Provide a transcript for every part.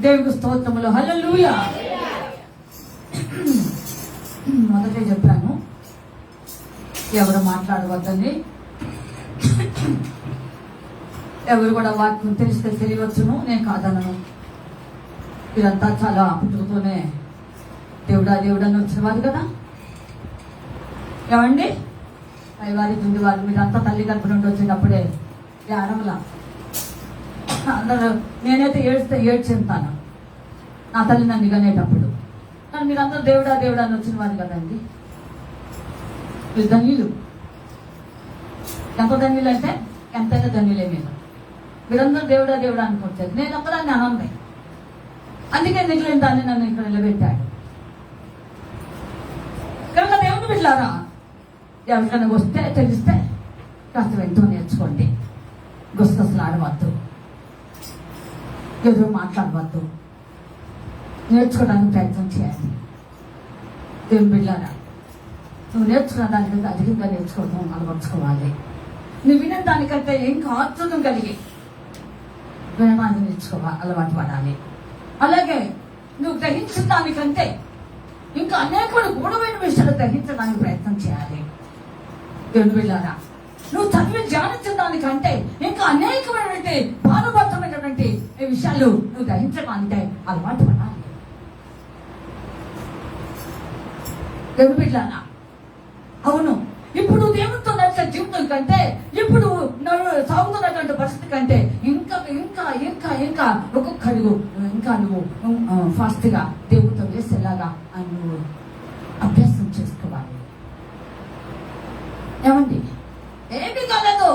దేవునికి స్తోత్రములు. హల్లెలూయా. మొదటే చెప్పాను ఎవరు మాట్లాడవద్దని. ఎవరు కూడా వాక్యం తెలిస్తే తెలియవచ్చును, నేను కాదనను. మీరంతా చాలా పుట్టుకతోనే దేవుడా దేవుడని వచ్చినవారు కదా. ఏమండి పైవారి దుండి వారు మీరంతా తల్లి గర్భ నుండి వచ్చినప్పుడే ఆడమలా అందరూ నేనైతే ఏడ్చేస్తాను నా తల్లి నన్ను కనేటప్పుడు. కానీ మీరందరూ దేవుడా దేవుడా అని వచ్చిన వారు కదండి. మీరు ధన్యులు. ఎంత ధన్యులు అంటే ఎంతైనా ధన్యులే మీరు. మీరందరూ దేవుడా దేవుడా అనుకుంటారు. నేను ఒక్కదాన్ని ఆనందం. అందుకే నిజమైన దాన్ని నన్ను ఇక్కడ నిలబెట్టాడు. కనుక దేవుని బిడ్డలారా, ఎవరికైనా వస్తే తెలిస్తే కాస్త ఎంతో నేర్చుకోండి. గుసగుసలు ఆడవద్దు, ఎదురు మాట్లాడవద్దు, నేర్చుకోవడానికి ప్రయత్నం చేయాలి. దేవుని బిడ్డలారా, నువ్వు నేర్చుకున్న దానికంటే అధికంగా నేర్చుకోవడం అలవర్చుకోవాలి. నువ్వు వినే దానికంటే ఇంకా ఆత్మం కలిగి వినమాన్ని నేర్చుకోవాలి, అలవాటు పడాలి. అలాగే నువ్వు గ్రహించిన దానికంటే ఇంకా అనేకమైన గూఢమైన విషయాలు గ్రహించడానికి ప్రయత్నం చేయాలి. దేవుని బిడ్డలారా, నువ్వు చదివి ధ్యానించిన దానికంటే ఇంకా అనేకమైనటువంటి భారభద్రమైనటువంటి ఈ విషయాలు నువ్వు గ్రహించడం అంటే అలవాటు పడాలి. దేవుని బిడ్డలారా, అవును, ఇప్పుడు దేవునితో నడిచే జీవితం కంటే ఇప్పుడు సాగుతున్నటువంటి పరిస్థితి కంటే ఇంకా ఇంకా ఇంకా ఇంకా ఒక్కొక్క అడుగు ఇంకా నువ్వు ఫాస్ట్ గా దేవునితో వేసేలాగా నువ్వు అభ్యాసం చేసుకోవాలి. ఏమండి, ఏమీ కాలేదు,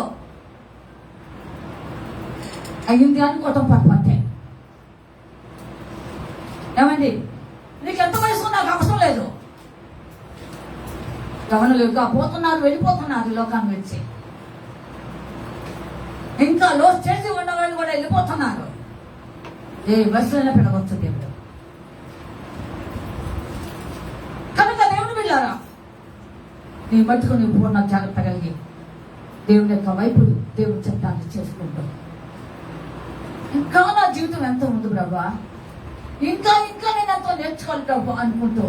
అయ్యింది అనుకోవటం పట్టుపట్టే. ఏమండి, నీకు ఎంత వయసు నాకు అవసరం లేదు. గమనులు ఇంకా పోతున్నారు, వెళ్ళిపోతున్నారు లోకాన్ని వచ్చి. ఇంకా లో స్టేజ్ ఉన్న వాళ్ళు కూడా వెళ్ళిపోతున్నారు. ఏ వయసులోనే పెరగవచ్చు దేవుడు. కనుక దేవుని బిడ్డలారా, నీ మట్టుకు నీ పూర్ణ జాగ్రత్త కలిగి దేవుని యొక్క వైపు దేవుని చట్టాన్ని చేసుకుంటూ ఇంకా నా జీవితం ఎంత ఉంది ప్రభా, ఇంకా ఇంకా నేను ఎంతో నేర్చుకోవాలి ప్రభు అనుకుంటూ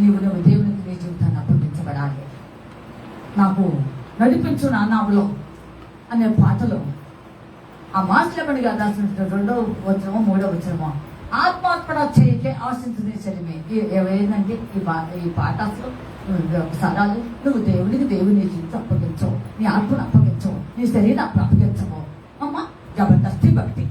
నువ్వు దేవునికి నీ జీవితాన్ని అప్పగించబడాలి. నాకు నడిపించు నానాములో అనే పాటలో ఆ మాటలబడిగా రాసిన 2వ వచనమో 3వ వచనమో ఆత్మాత్మడ చేయకే ఆశించుకునే చదివే ఏమైందంటే ఈ పాట అసలు సరాలు నువ్వు దేవుని జీవితం అప్పగించవు, నీ ఆత్మను అప్పగించవు, నీ శరీరం అప్పగించవు. అమ్మ జబర్దస్తి భక్తి.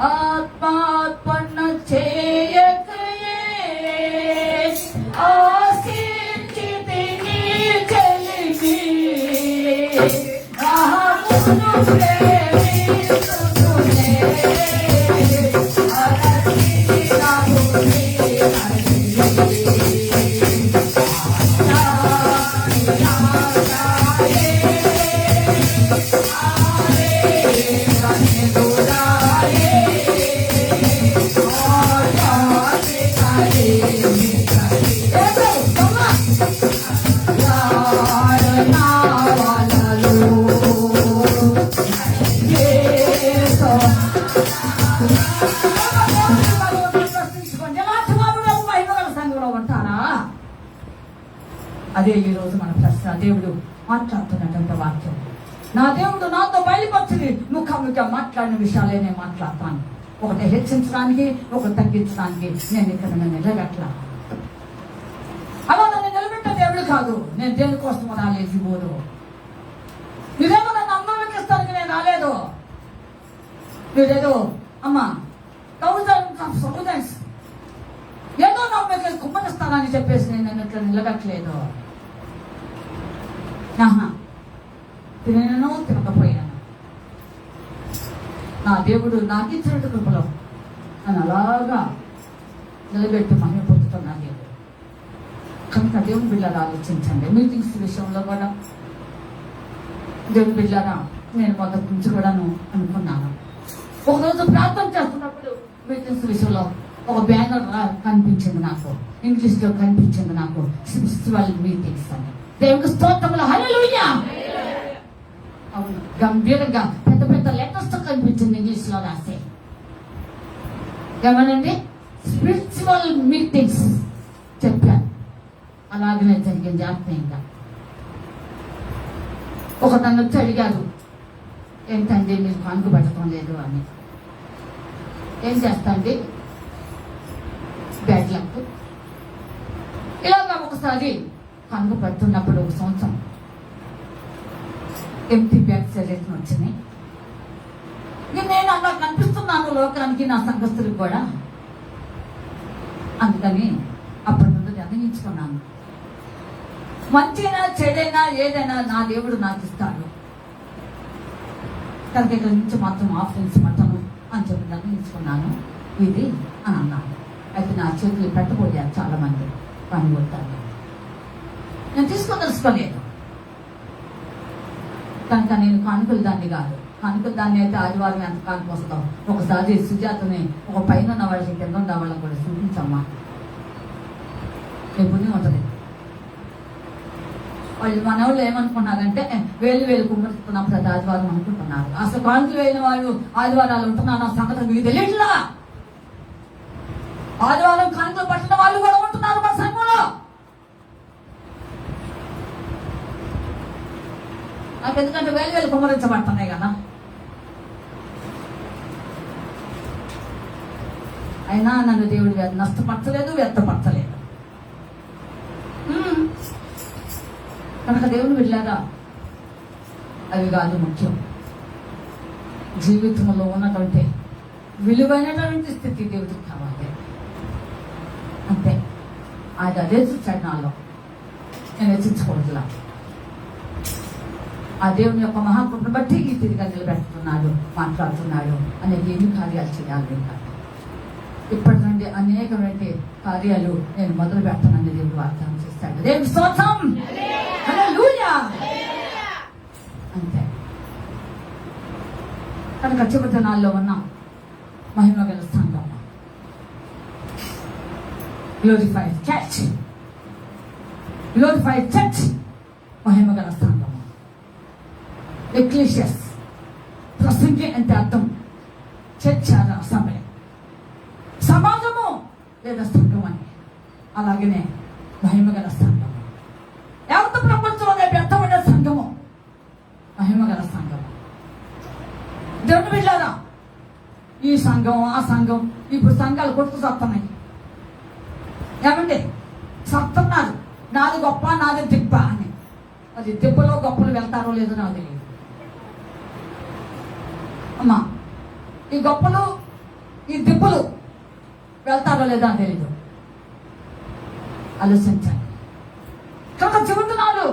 ఆత్మాత్మన చేయకయే ఆశించితి నీ చెలిమి ఆహమును ప్రేమిస్తునే అరసి నాముని అదే ఈ రోజు మన ప్రశ్న. దేవుడు మాట్లాడుతున్నటువంటి వాక్యం, నా దేవుడు నాతో బయలుపరిచింది ముఖాముఖిగా మాట్లాడిన విషయాలే నేను మాట్లాడతాను. ఒకటి హెచ్చించడానికి, ఒకటి తగ్గించడానికి నేను ఇక్కడ నిలబెట్టలా. అలా నన్ను నిలబెట్టే దేవుడు కాదు. నేను దేవుని కోసం రాలేదు. పోదు మీరేమో నన్ను అమ్మకిస్తానికి నేను రాలేదు. మీరేదో అమ్మా థౌజండ్స్ ఏదో నా మీద కుమ్మనిస్తానని చెప్పేసి నేను ఇట్లా నిలబెట్టలేదు. తినను తినకపోయాను. నా దేవుడు నాకు ఇచ్చిన కృపలో నన్ను అలాగా నిలబెట్టి మహిమ పొందుతున్నా దేవుడు. కనుక దేవుని బిడ్డలు ఆలోచించండి. మీటింగ్స్ విషయంలో కూడా దేవుని బిడ్డలారా, నేను మొదటి నుంచి కూడాను అనుకున్నాను. ఒకరోజు ప్రార్థన చేస్తున్నప్పుడు మీటింగ్స్ విషయంలో ఒక బ్యానర్ కనిపించింది నాకు, ఇంగ్లీష్ లో కనిపించింది నాకు, స్పిరిచువల్ మీటింగ్స్ అని. దేవునికి స్తోత్రములు, హల్లెలూయా. అవును, గంభీరంగా పెద్ద పెద్ద లెటర్స్ తో కనిపించింది ఇంగ్లీష్ లో రాసే. ఏమనండి, స్పిరిచువల్ మీటింగ్స్ చెప్పాను. అలాగనే జరిగింది ఆత్మీయంగా. ఒక తను వచ్చి అడిగారు, ఏంటండి మీరు కానుక పెట్టడం లేదు అని. ఏం చేస్తాండి, బ్యాడ్ లక్. ఇలాగా ఒకసారి కనుక పెడుతున్నప్పుడు ఒక సంవత్సరం ఎంటీ బ్యాగ్ సెలెక్షన్ వచ్చినాయి. నేను అలా కనిపిస్తున్నాను లోకానికి, నా సంఘస్థులకు కూడా. అందుకని అప్పటి నుండి నిర్ణయించుకున్నాను, మంచినా చెడైనా ఏదైనా నా దేవుడు నాకు ఇస్తాడు. కనుక ఇక్కడ నుంచి మాత్రం ఆఫ్రెన్స్ పట్టను అని చెప్పి నిర్ణయించుకున్నాను. ఇది అని అన్నాను. అయితే నా చేతులు పెట్టబోయారు చాలా మంది పని కొట్టాను. నేను తెలుసుకోలేదు. కనుక నేను కానుకలు దాన్ని కాదు. కానుకలు దాన్ని అయితే ఆదివారం ఎంత కానుక వస్తాం. ఒకసారి సుజాతని ఒక పైన ఉన్న వాళ్ళకి కింద ఉన్న వాళ్ళకి కూడా చూపించమ్మా, రేపు ఉంటుంది. వాళ్ళు మన వాళ్ళు ఏమనుకున్నారంటే వేలు కుమ్మరిస్తున్నప్పుడు అది ఆదివారం అనుకుంటున్నారు. అసలు కానుకలు వేయిన వాళ్ళు ఆదివారాలు ఉంటున్నారు. నా సంగతి మీకు తెలియట్లా. ఆదివారం కానుకలు పట్టిన వాళ్ళు కూడా ఉంటున్నారు మన సంఘంలో. నాకు ఎందుకంటే వేలు వేలు కుమ్మరించబడుతున్నాయి కదా. అయినా నన్ను దేవుడు నష్టపరచలేదు, వ్యర్థపరచలేదు. కనుక దేవుడు వెళ్ళారా, అవి కాదు ముఖ్యం. జీవితంలో ఉన్నటువంటి విలువైనటువంటి స్థితి దేవుడికి కావాలి. అంతే. అది అదే చూశాడు నాలో. నేను హెచ్చించకూడదులా. ఆ దేవుని యొక్క మహాకృపను బట్టి ఈ తిరిగా నిలబెడుతున్నాడు, మాట్లాడుతున్నాడు. అనేక ఎన్ని కార్యాలు చేయాలి. ఇప్పటి నుండి అనేకమైన కార్యాలు నేను మొదలు పెడతానని దేవుడు వాగ్దానం చేస్తాడు. దేవుని స్తోత్రం. హల్లెలూయా. అంతే. కనుక చివరి దినాల్లో ఉన్న మహిమ గల సంఘం, గ్లోరిఫైడ్ చర్చ్, గ్లోరిఫైడ్ చర్చ్, మహిమ గల సంఘం, ఎక్లీషియస్. ప్రసంగి అంటే అర్థం చర్చ్ అసెంబ్లీ, సమాజము లేదా సంఘం అని. అలాగనే మహిమ గల సంఘం, యావత్ ప్రపంచంలోనే వ్యర్థమైన సంఘము మహిమ గల సంఘం. దేవుని బిడ్డలారా, ఈ సంఘం ఆ సంఘం, ఇప్పుడు సంఘాలు కొట్టుకు సత్తున్నాయి. ఏమంటే సత్తున్నారు, నాది గొప్ప నాది దిబ్బ అని. అది దిబ్బలో గొప్పలు వెళ్తారో లేదో నాకు తెలియదు. అమ్మా, ఈ గొప్పలు ఈ దిబ్బలు వెళ్తారో లేదో అని తెలీదు. ఆలోచించండి. కనుక చెబుతున్నాడు,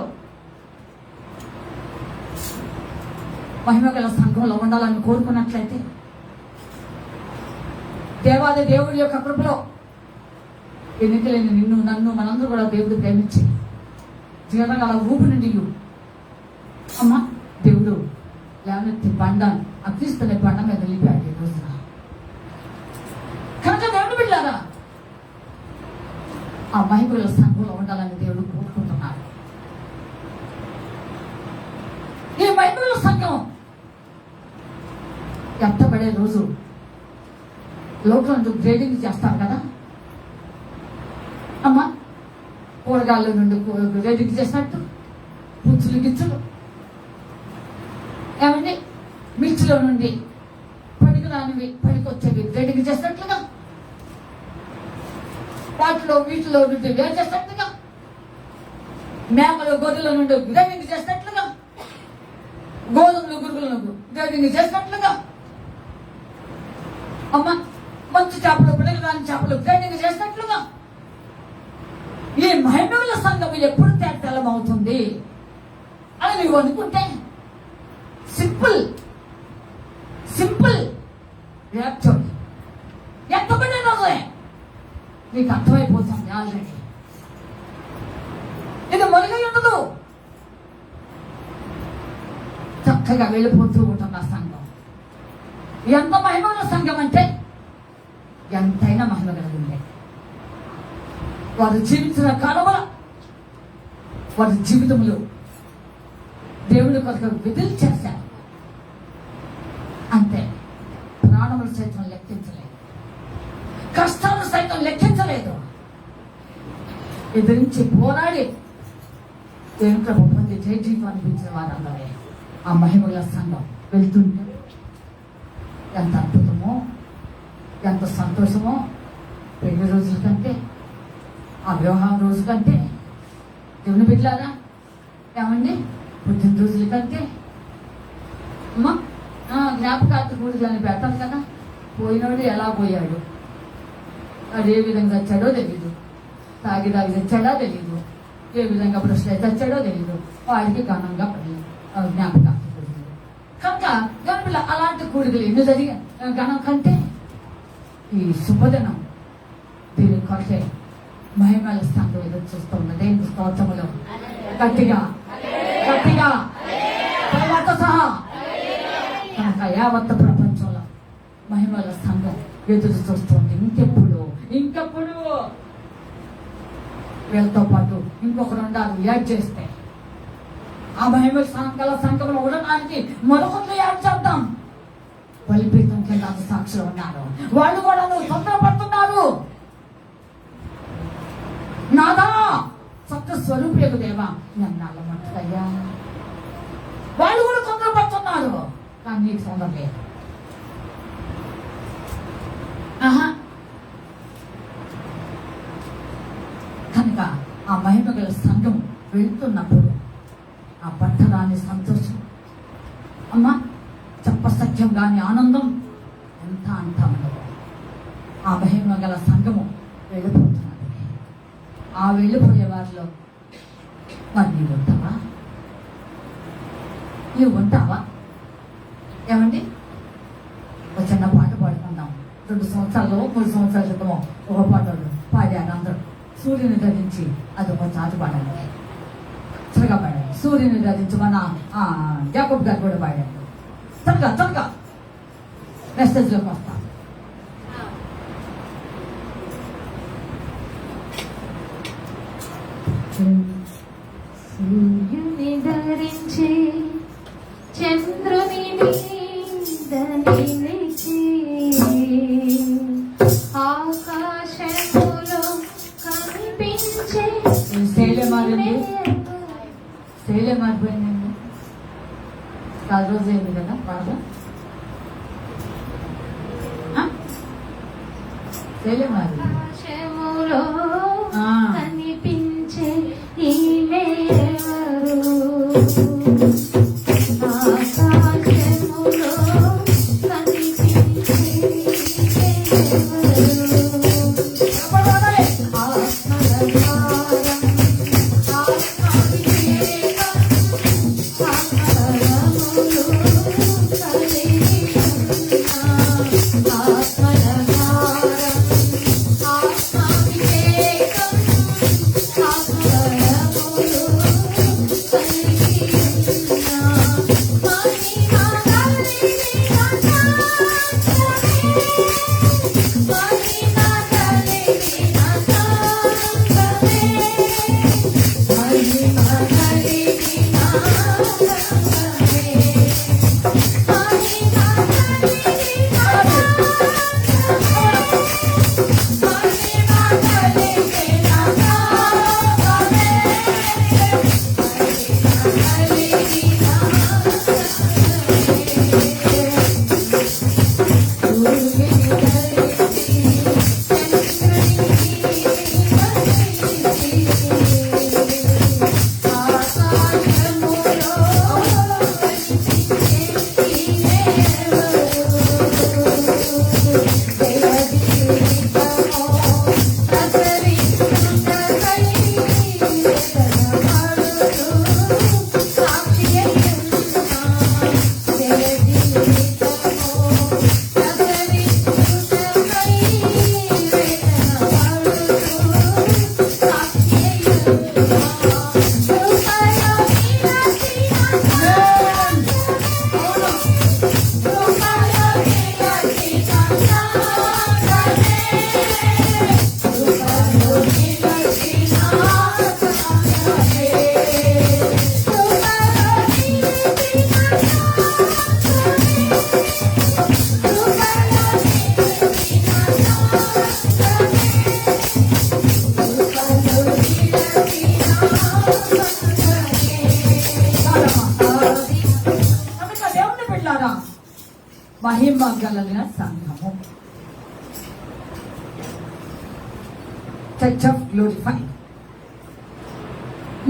మహిమ గల సంఘంలో ఉండాలని కోరుకున్నట్లయితే దేవాది దేవుడి యొక్క కృపలో ఎన్నికలేని నిన్ను నన్ను మనందరూ కూడా దేవుడు ప్రేమించి జీవనగల ఊపు నుండి అమ్మా దేవుడు లేవనెత్తి బండ, అక్కిస్తున్న బండ మీద నిలిపాడు ఈ రోజున. కనుక దేవుడు బిడ్డలారా, ఆ మహిమ గల సంఘంలో ఉండాలని దేవుడు కోరుకుంటున్నాడు. ఈ మహిమ గల సంఘం ఎత్తబడే రోజు లోకంలో గ్రేడింగ్ చేస్తారు కదా అమ్మా. కూరగాయల నుండి గ్రేడింగ్ చేసినట్టు పుచ్చులు గిచ్చులు, ఏమండి మిర్చిలో నుండి పడికి రానివి పడికి వచ్చేవి గ్రేడింగ్ చేసినట్లుగా, వాటిలో వీటిలో నుండి వేరు చేసినట్లుగా, మేకలు గొర్రెల నుండి గ్రేడింగ్ చేసినట్లుగా, గోధుమలు గురుగులను గ్రేడింగ్ చేసినట్లుగా, అమ్మ మంచి చేపలు పిల్లలు కాని చేపలు గ్రేడింగ్ చేసినట్లుగా ఈ మహిమల సంఘం ఎప్పుడు తేటలం అవుతుంది అని నువ్వు అనుకుంటే సింపుల్ సింపుల్ రియాక్షన్ ఎంతమంది రోజే నీకు అర్థమైపోతుంది ఆల్రెడీ. ఇది మొదలై ఉండదు, చక్కగా వెళ్ళిపోతూ ఉంటుంది ఆ సంఘం. ఎంత మహిమల సంఘం అంటే ఎంతైనా మహిమ కలిగింది. వారు జీవించిన కాలంలో వారి జీవితంలో దేవుని కొరకు విధులు చేశారు. అంతే. ప్రాణములు సైతం లెక్కించలేదు, కష్టాలు సైతం లెక్కించలేదు. ఎదిరించి పోరాడి దేవుని పొంది జయ జీవం అనిపించిన వారందరే ఆ మహిమల సంఘం వెళ్తుంటే ఎంత అద్భుతమో, ఎంత సంతోషమో. పెళ్లి రోజుల కంటే, ఆ వివాహం రోజు కంటే, దేవుని బిడ్డలారా ఏమండి పుట్టినరోజుల కంటే అమ్మా జ్ఞాపకార్థ కూడికలని పెడతాను కదా. పోయినోడు ఎలా పోయాడు, వాడు ఏ విధంగా చచ్చాడో తెలీదు, తాగి చచ్చాడో తెలీదు, ఏ విధంగా బ్రష్లు చచ్చాడో తెలీదు. వాడికి ఘనంగా జ్ఞాపకార్థ కూడికలు. కనుక దేవుని అలాంటి కూడికలు ఎన్ని జరిగే ఘనం కంటే ఈ శుభదినం దీని కొరకే మహిమల స్థానం ఎదురు చూస్తున్నది. దేవుని స్తోత్రములు గట్టిగా గట్టిగా తర్వాత సహా. కనుక యావత్ ప్రపంచంలో మహిమల సంఘం ఎదురు చూస్తుంది. ఇంకెప్పుడు వీళ్ళతో పాటు ఇంకొక రెండాలు యాడ్ చేస్తే ఆ మహిమల సంఘంలో ఉండడానికి మరొకరు యాడ్ చేద్దాం. బలిపీఠం కింద సాక్షులు ఉన్నారు, వాళ్ళు కూడా తొందరపడుతున్నారు. నాదా సత్య స్వరూపేకు దేవా నన్నాళ్ళ మంటదయ్యా, సంబంధం లేదు. ఆహా. కనుక ఆ మహిమ గల సంఘం వెళ్తున్నప్పుడు ఆ పట్టరాని సంతోషం, అమ్మా చెప్పసఖ్యం కాని ఆనందం ఎంత అంతా ఉండదు. ఆ మహిమ గల సంఘము వెళ్ళిపోతున్నది. ఆ వెళ్ళిపోయే వారిలో మరి నీవు ఉంటావా? నీవు ఉంటావా? ఏమండి, ఒక చిన్న పాట పాడుకుందాం. 2 సంవత్సరాలు 3 సంవత్సరాల క్రితమో ఒక పాట పాడారు అందరూ. సూర్యుని ధరించి అది ఒక చాటు పాడాలి, త్వరగా పాడాలి. సూర్యుని ధరించి మన జాకబ్ గారు కూడా పాడారు. త్వరగా మెసేజ్లోకి వస్తాం. సూర్యుని ధరించి చంద్రుని మీద నిలిచి ఆకాశములో కనిపించే శైలే మారిపోయిందండి. చాలా రోజు అయింది కదా బాగా. శైలే మారి ఆకాశములో కనిపించే ఈమెవరు? ఆకాశములో కనిపించే మహిమ కలిగిన సంఘము, చర్చ్ ఆఫ్ గ్లోరిఫై,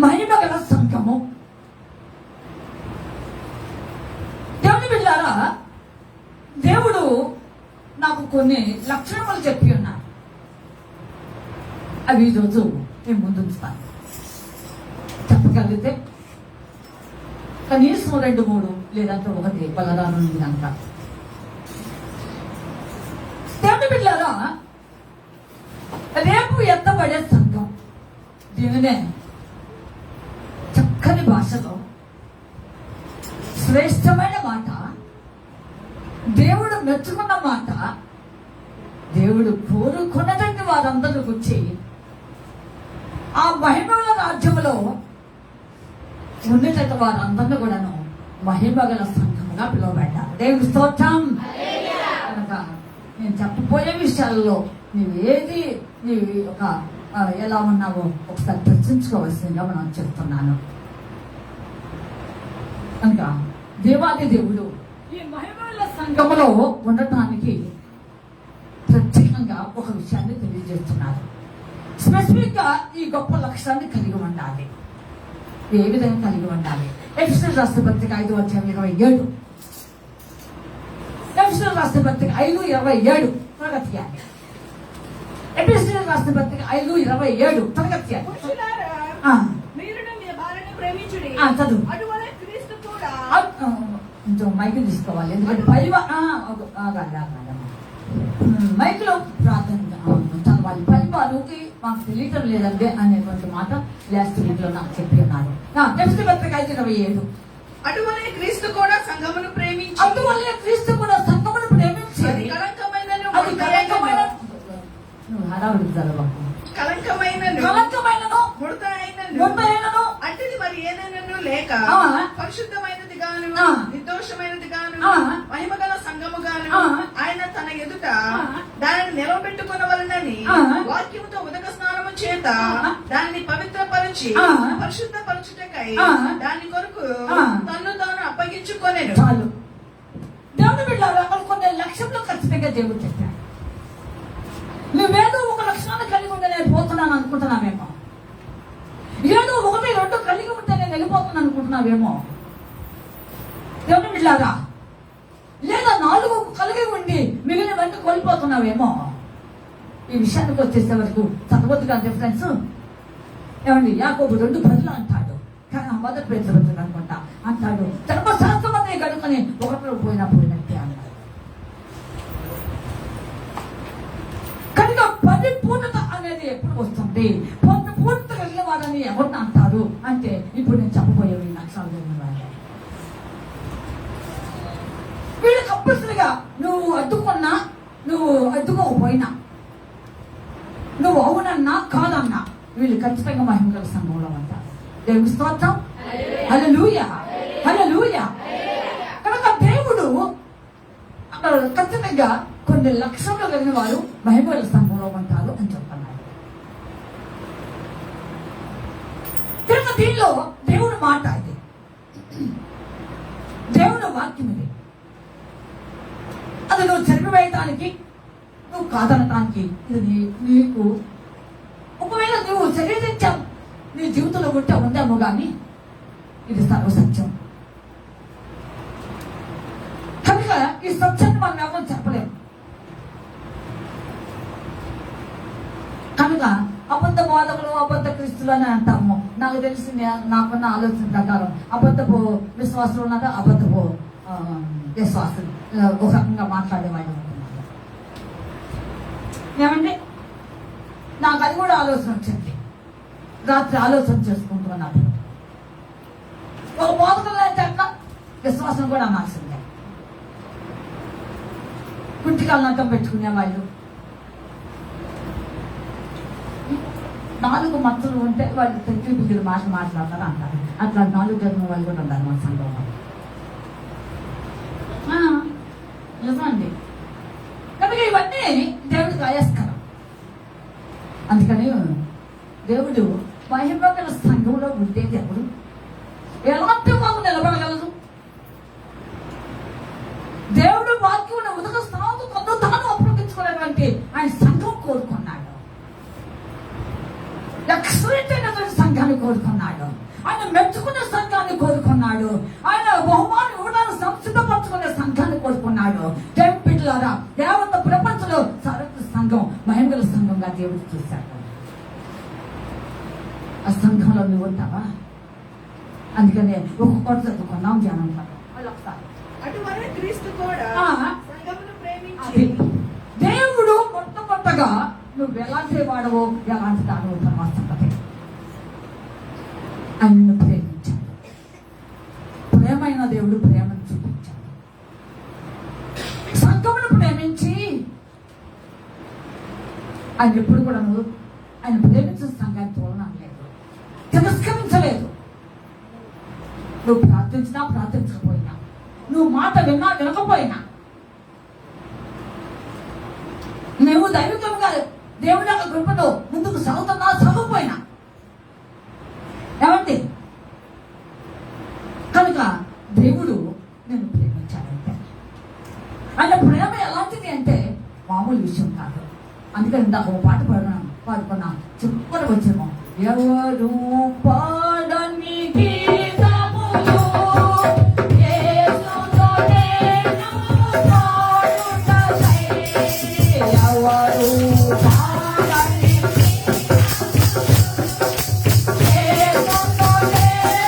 మహిమ గల సంఘము. దేవుని బిడ్డలారా, దేవుడు నాకు కొన్ని లక్షణములు చెప్పి ఉన్నారు. అవి ఈరోజు నేను ముందుంచుతాను. చెప్పగలిగితే కనీసం 2, 3 లేదంటే 1 బలరాను కనుక. దేవుని బిడ్డలారా, రేపు ఎత్తబడే సంఘం దీనినే చక్కని భాషలో శ్రేష్టమైన మాట, దేవుడు మెచ్చుకున్న మాట, దేవుడు కోరుకున్నటువంటి వారందరూ వచ్చి ఆ మహిమల రాజ్యములో ఉన్నత వారందరూ కూడాను మహిమగల సంఘముగా పిలువబడ్డారు. దేవుడి స్తోత్రం. కనుక నేను చెప్పబోయే విషయాల్లో నీవు ఒక ఎలా ఉన్నావో ఒకసారి ప్రశ్నించుకోవాల్సిందిగా మనం చెప్తున్నాను. కనుక దేవాది దేవుడు ఈ మహిమల సంఘములో ఉండటానికి ప్రత్యేకంగా ఒక విషయాన్ని తెలియజేస్తున్నారు. స్పెసిఫిక్ గా ఈ గొప్ప లక్ష్యాన్ని కలిగి ఉండాలి. ఏ విధంగా కలిగి ఉండాలి? ఎఫెసీయులకు రాసిన పత్రిక 5:27. ఎఫెసీయులకు రాసిన పత్రిక 5:27 త్వరగా తీయాలి. ఎఫెసీయులకు రాసిన పత్రిక 5:27 త్వరగా తీయాలి. పురుషులారా, ఆ, మీరును మీ భార్యను ప్రేమించుడి. ఆ, చదువు. అటువలే క్రీస్తు కూడా కొంచెం మైక్ తీసుకోవాలి, ఎందుకంటే మైక్ లో ప్రార్థన చదవాలి. పరివారుకి మాకు తెలియటం లేదండి అనేటువంటి మాట లాస్ట్ వీక్ లో నాకు చెప్పి ఉన్నారు. ఎఫెసీ పత్రిక 5:27. అటువలే క్రీస్తు కూడా సంఘమును ప్రేమించి అందువల్ల క్రీస్తు కూడా సంఘమును ప్రేమించి అది కళంకమైనను అది కళంకమైన నువ్వు హడావుడి చదవకు. కళంకమైనను కళంకమైనను ముడత అయినను ముడతైనను అట్టిది మరి ఏదైనను లేక ఆ. పరిశుద్ధమైనది గాను ఆ. నిర్దోషమైనది గాను ఆ. మహిమగల సంఘము గాను ఆ. ఆయన తన ఎదుట ఆ. దానిని నిలవబెట్టుకునవలనని ఆ. వాక్యముతో ఉదక స్నానము చేత ఆ. దానిని పవిత్రపరిచి ఆ. పరిశుద్ధపరచుటకై ఆ. దాని కొరకు ఆ. తన్ను తాను అప్పగించుకొనెను. చాలు. దేవుని బిడ్డలారా, అక్కడ కొన్ని లక్ష్యంలో ఖచ్చితంగా దేవుడు చెప్పాడు. నువ్వేదో ఒక లక్షణాన్ని కలిగి ఉంటే నేను పోతున్నాను అనుకుంటున్నావేమో, ఏదో 1-2 కలిగి ఉంటే నేను వెళ్ళిపోతున్నాను అనుకుంటున్నావేమో. దేవుని బిడ్డలారా, లేదా 4 కలిగి ఉండి మిగిలిన వెంట కోల్పోతున్నావేమో. ఈ విషయానికి వచ్చేసే వరకు చదవద్దు కదా ఫ్రెండ్స్. ఏమండి, యాకోబు 2:10 అంటాడు, కానీ ఆ మొదటి పేరు అనుకుంటా అంటాడు, ధర్మశాస్త్రమనే గడుకొని ఒకటిలో పోయినట్టే అన్నాడు. కనుక పరిపూర్ణత అనేది ఎప్పుడు వస్తుంది? పూర్ణత కలిగిన వాడని ఎవరిని అంటారు అంటే, ఇప్పుడు నేను చెప్పబోయే ఈ లక్షణాలు కలిగిన వాళ్ళే. వీళ్ళు కంపల్సరిగా నువ్వు అడ్డుకున్నా, నువ్వు అడ్డుకోకపోయినా, నువ్వు అవునన్నా కాదన్నా, వీళ్ళు ఖచ్చితంగా మహిమగల సంఘంలో ఉంటారు. దేవుని స్తోత్రం. హల్లెలూయా, హల్లెలూయా. కనుక దేవుడు అక్కడ ఖచ్చితంగా కొన్ని లక్షలు కలిగిన వారు మహిమగల సంఘంలో ఉంటారు అని చెప్తున్నాడు. కనుక దీనిలో దేవుడు మాట ఇది, దేవుడు వాక్యం ఇది. అది నువ్వు చెరిపివేయటానికి, నువ్వు కాదనటానికి ఇది నీకు, ఒకవేళ నువ్వు శరీరించావు నీ జీవితంలో ఉంటే ఉందేమో కానీ ఇది సర్వసత్యం. కనుక ఈ సత్యాన్ని మనం ఎవరు చెప్పలేము. కనుక అబద్ధ బోధకులు, అబద్ధ క్రీస్తులు అని అంటాము. నాకు తెలిసి నాకున్న ఆలోచన ప్రకారం అబద్ధపు విశ్వాసులు ఉన్నారా, అబద్ధపు విశ్వాసులు ఒక రకంగా మాట్లాడేవాళ్ళు ఉంటున్నారు. ఏమండి, నాకు అది కూడా ఆలోచన వచ్చింది. రాత్రి ఆలోచన చేసుకుంటున్నప్పుడు ఒక బోధకులు అంటే విశ్వాసం కూడా అనాల్సిందే. కుట్టికాలను అడ్డం పెట్టుకునే వాళ్ళు, 4 మత్తులు ఉంటే వాళ్ళు తెచ్చి బుద్ధిని మాట్లాడతారు అంటారు. అట్లా 4 జరిగిన వాళ్ళు కూడా ఉన్నారు మన సంఘంలో. నిజమండి. కనుక ఇవన్నీ దేవుడికి అయస్కరం. అందుకని దేవుడు మహిమగల సంఘంలో ఉండేది ఎవరు? ఎలాంటి మాకు నిలబడగలదు? దేవుడు వాక్యం ఉదక స్థానం కొంత తాను అప్పగించుకునేటువంటి ఆయన సంఘం కోరుకున్నాడు. ఎక్సలెంట్ అయినటువంటి సంఘాన్ని కోరుకున్నాడు. ఆయన మెచ్చుకునే సంఘాన్ని కోరుకున్నాడు. ఆయన బహుమానం ఇవ్వడానికి సంసిద్ధపరచుకునే సంఘాన్ని కోరుకున్నాడు. దేవుని బిడ్డలారా, యావత్ ప్రపంచంలో సరైన సంఘం మహిమగల సంఘంగా దేవుడు చూశాడు. ఆ సంఘంలో నువ్వు ఉంటావా? అందుకనే ఒక్కొక్కటి చదువుకున్నాం ధ్యానం ఒకసారి. అటువలే క్రీస్తు కూడా ఆ. సంఘమును ప్రేమించి అది దేవుడు మొట్టమొదటగా నువ్వు ఎలాంటి వాడవో, ఎలాంటి దానివో తర్వాత సంగతి ఆయన్ని ప్రేమించాడు. ప్రేమైన దేవుడు ప్రేమను చూపించాడు. సంఘమును ప్రేమించి ఆయన ఎప్పుడు కూడా ఆయన ప్రేమించిన సంఘాన్ని తోలనలేదు, తిరస్కరించలేదు. నువ్వు ప్రార్థించినా ప్రార్థించకపోయినా, నువ్వు మాట విన్నా వినకపోయినా, నువ్వు దైవికంగా దేవుడి యొక్క కృపతో ముందుకు సాగుతున్నా సాగపోయినా, ఏమండి? కనుక దేవుడు నేను ప్రేమించాడంటే ఆయన ప్రేమ ఎలాంటిది అంటే మామూలు విషయం కాదు. అందుకని ఇందాక ఒక పాట పాడుకున్నా చివరికి వచ్చేమో ఎవరు పాడని గీతములు యేసుతో నేను పాడుటకై. ఎవరు పాడని యేసుతో నేను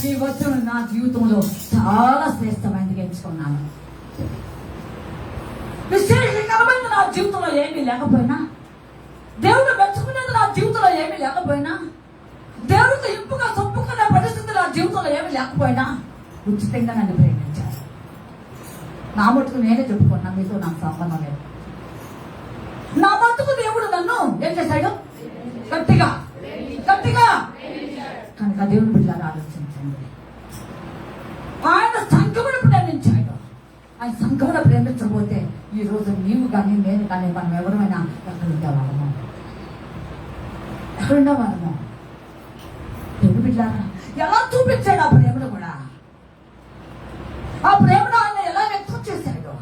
ఈ వచనం నా జీవితంలో చాలా శ్రేష్టమైనది ఎంచుకున్నాను. విశేషకరమైన నా జీవితంలో ఏమీ లేకపోయినా, దేవుడు మెచ్చుకునేది నా జీవితంలో ఏమీ లేకపోయినా, దేవుడికి ఇంపుగా సొప్పుకునే పరిస్థితి నా జీవితంలో ఏమీ లేకపోయినా ఉచితంగా నన్ను ప్రేమించారు. నా మటుకు నేనే చెప్పుకున్నా, మీతో నాకు సంబంధం లేదు. నా మటుకు దేవుడు నన్ను ఏం చేశాడు? గట్టిగా గట్టిగా. కనుక దేవుని బిడ్డలారా ఆలోచించండి. ఆయన సంఘమును ప్రేమించాడు. ఆయన సంఘమును ప్రేమించకపోతే ఈ రోజు నీవు కానీ నేను కానీ మనం ఎవరైనా ఎక్కడుండేవాళ్ళము? ఎక్కడుండేవాళ్ళము? దేవుని బిడ్డలారా ఎలా చూపించాడు ఆ ప్రేమను కూడా? ఆ ప్రేమను ఆయన ఎలా వ్యక్తం చేశాడు?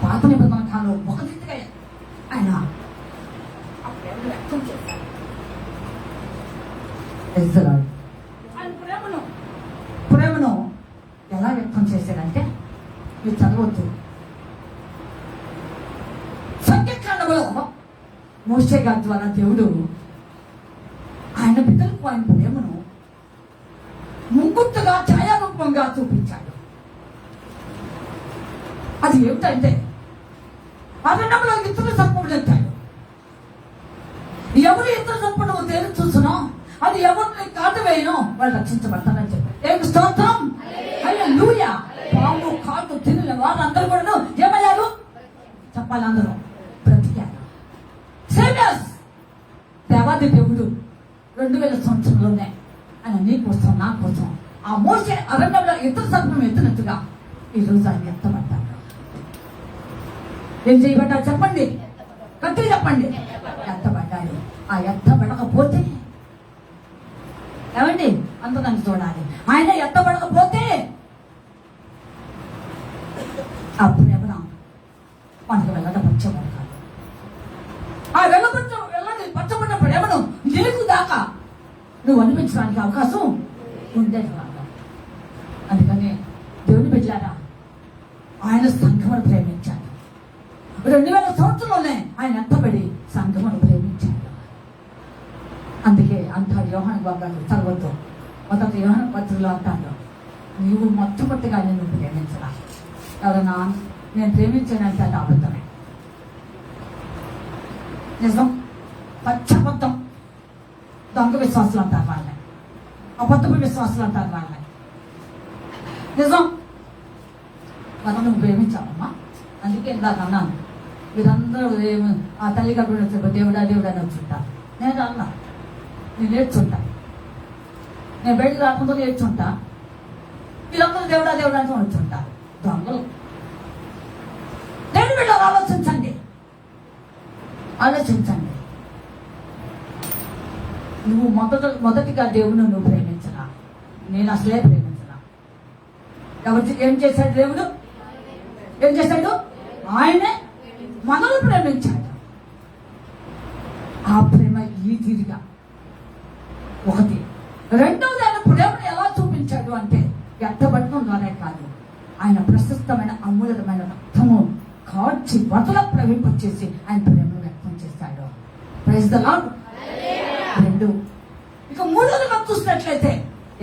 పాత నిబంధన కాలం ఒక రీతిగా ఆయన ఆ ప్రేమను వ్యక్తం చేశాడు. ఆయన ప్రేమను ఎలా వ్యక్తం చేశాడంటే మీరు చదవద్దు. సంఖ్యాకాండంలో మోషే గారి ద్వారా దేవుడు ఆయన బిడ్డలకు ఆయన ప్రేమను ముంగుట్టుగా ఛాయారూపంగా చూపించాడు. అది ఏమిటంటే అరణ్యంలో ఇతరుల సంపూర్ణ ఎత్తాడు. ఎవరు ఇతర సంపూర్ణ తేలి చూసినా అది ఎవరిని కాటు వేయనో వాళ్ళు రక్షించబడతారని చెప్పారు. ఏమి స్తోత్రం! హల్లెలూయా! పాము కాటు తిన్న వారందరూ కూడా ఏమయ్యారు చెప్పాలి? అందరూ బ్రతికారు. సేవియర్స్. దేవాది దేవుడు 2000 సంవత్సరంలోనే ఆయన నీ కోసం నా కోసం ఆ మోసే అరణ్యంలో ఇతర సర్పం ఎత్తినట్టుగా ఈరోజు ఆయన ఎత్తబడ్డాడు. ఏం చేయబడ్డాడు చెప్పండి? గట్టిగా చెప్పండి. ఎత్తబడ్డాడు. ఆ ఎత్తబడకపోతే ఏమండి అందరూ చూడాలి. ఆయన ఎత్తబడకపోతే ఆ ప్రేమ మనకు వెళ్ళబడి కాదు. ఆ వెళ్ళని పచ్చబడిన ప్రేమను నీకు దాకా నువ్వు అనిపించడానికి అవకాశం ఉండేది కాదు. అందుకని దేవుని బిడ్డలారా ఆయన సంఘమును ప్రేమించాడు. 2000 సంవత్సరంలోనే ఆయన ఎత్తబడి సంఘమును ప్రేమించాడు. అందుకే అంటాడు యోహాను బాబు చదవద్దు. మొదటి యోహాను పత్రికలో అంటాడు, నీవు మొట్టమొదటిగా నేను ప్రేమించరా. ఎవరన్నా నేను ప్రేమించానంటే అది అబద్ధమే. నిజం పచ్చబద్ధం. దొంగ విశ్వాసులు అంటారు వాళ్ళని, అబద్ధపు విశ్వాసులు అంటారు వాళ్ళని. నిజం మనం నువ్వు ప్రేమించావమ్మా. అందుకే ఇందాక అన్నాను, వీరందరూ ఆ తల్లి కబడి వచ్చే దేవుడా దేవుడా అని వచ్చుంటారు. నేను అన్నా, నేను నేర్చుంటా, నేను బయటకు రాకుండా నేర్చుంటా. వీళ్ళందరూ దేవుడా దేవుడా అని వచ్చుంటా. దొంగలు. దేవుని బిడ్డలు ఆలోచించండి, ఆలోచించండి. నువ్వు మొదటిగా దేవుని నువ్వు ప్రేమించరా. నేను అసలే ప్రేమించరా. ఎవరు ఏం చేశాడు? దేవుడు ఏం చేశాడు? ఆయనే మనల్ని ప్రేమించాడు. ఆ ప్రేమ ఈ తీరుగా ఒకటి. రెండవది, ఆయన ప్రేమను ఎలా చూపించాడు అంటే ఎత్తబడటం ద్వారా కాదు, ఆయన ప్రశస్తమైన అమూల్యమైన రక్తము కాచి వదల ప్రవహింపచేసి ఆయన ప్రేమను వ్యక్తం చేశాడు. Praise the lord. రెండు. ఇక మూడోదిగా చూసినట్లయితే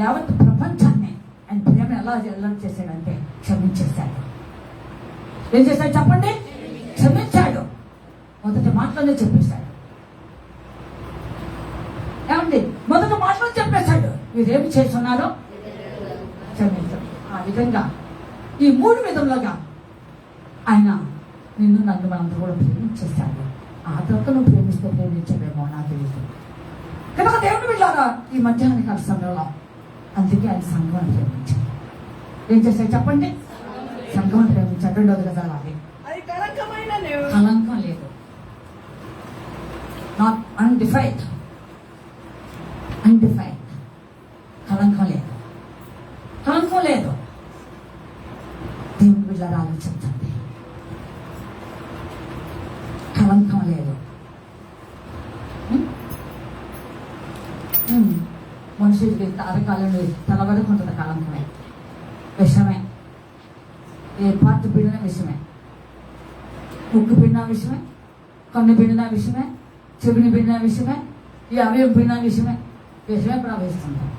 యావత్ ప్రపంచాన్ని ఆయన ప్రేమ ఎలా చేశాడంటే క్షమించేశాడు. ఏం చేశాడు చెప్పండి? క్షమించాడు. మొదటి మాటలోనే చెప్పేశాడు. ఏమండి? మొదటి మాటలో చెప్పేశాడు, మీరేమి చేస్తున్నారో క్షమించండి. ఆ విధంగా ఈ 3 విధములుగా ఆయన నిన్ను నన్ను మనంతా కూడా ప్రేమించేశాడు. ఆ తర్వాత నువ్వు ప్రేమిస్తే ప్రేమించవేమో నాకు తెలియదు. కనుక దేవుడు వెళ్ళారా ఈ మధ్యాహ్న కాల సమయంలో అందుకే ఆయన సంఘం ప్రేమించాడు. ఏం చేస్తాడు చెప్పండి? సంఘం ప్రేమించాడు. రెండోది కదా అది అది కలంకమైన కలంకం లేదు. నాట్ అన్డిఫైడ్ కలంకం లేదు. కలంకం లేదు. దేవుడు వీళ్ళని ఆలోచించండి. కలంకం లేదు. మనుషులకి అరకాలంలో తల వరకు ఉంటుంది కలంకమే. విషమే. ఏ పార్ట్ పిండిన విషమే. ముక్కు పిండిన విషమే. కన్ను పిండిన విషమే. చెవిని పిండిన విషమే. ఈ అవయవం పిండిన విషమే. విషమే ప్రవేశిస్తుంటాం.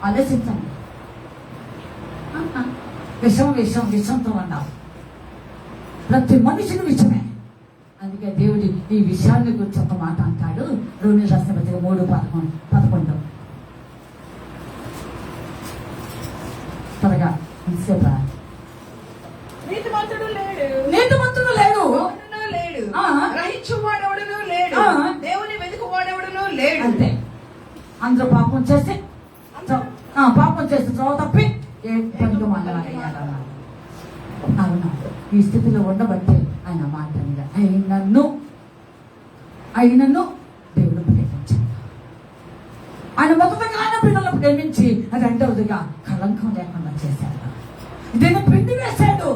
ఆలోచించండి. విషంతో అన్నారు. ప్రతి మనిషిని విషమే. అందుకే దేవుడి ఈ విషయాన్ని గురించి ఒక మాట అంటాడు. రోమియోలు రాసిన పత్రిక 3:11. త్వరగా ఇంతసేపు. నీతిమంతుడు లేడు, నీతిమంతుడు లేడు, ఎవడునూ లేడు, ఆ. గ్రహించువాడెవడునూ లేడు, ఆ. దేవుని వెతుకువాడెవడునూ లేడు. అంతే. అందరూ పాపం చేసి త్రోవ తప్పి ఏ పనికి మళ్ళీ అవునా? ఈ స్థితిలో ఉండబట్టి ఆయన మాట మీద అయినను దేవుడు ప్రేమించాడు. ఆయన మొదటగా ఆయన పిల్లలను ప్రేమించి రెండవదిగా కలంకం లేకుండా చేశాడు. దీన్ని పిండి వేశాడు.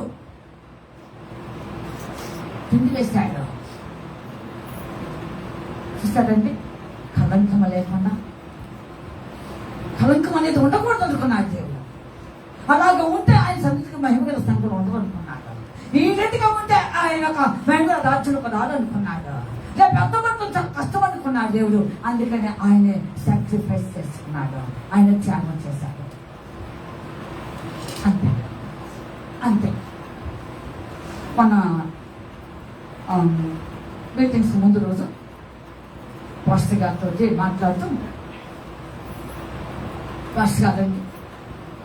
చూస్తారండి? కలంకం లేకుండా, కలంకం అనేది ఉండకూడదు అనుకున్నాడు దేవుడు. అలాగ ఉంటే ఆయన సన్నిధికి మహిమగల సంఘం ఉండదు అనుకున్నాడు. ఈ రీతిగా ఉంటే ఆయన ఒక మహిమగల రాజ్యంలో రాదనుకున్నాడు. రేపు ఎంతమంది చాలా కష్టం అనుకున్నాడు దేవుడు. అందుకని ఆయన సాక్రిఫైస్ చేసుకున్నాడు. ఆయన త్యాగం చేశాడు. అంతే. మన మీటింగ్స్ ముందు రోజు పాస్టర్ గారితో మాట్లాడుతూ, పాస్టర్ గారండి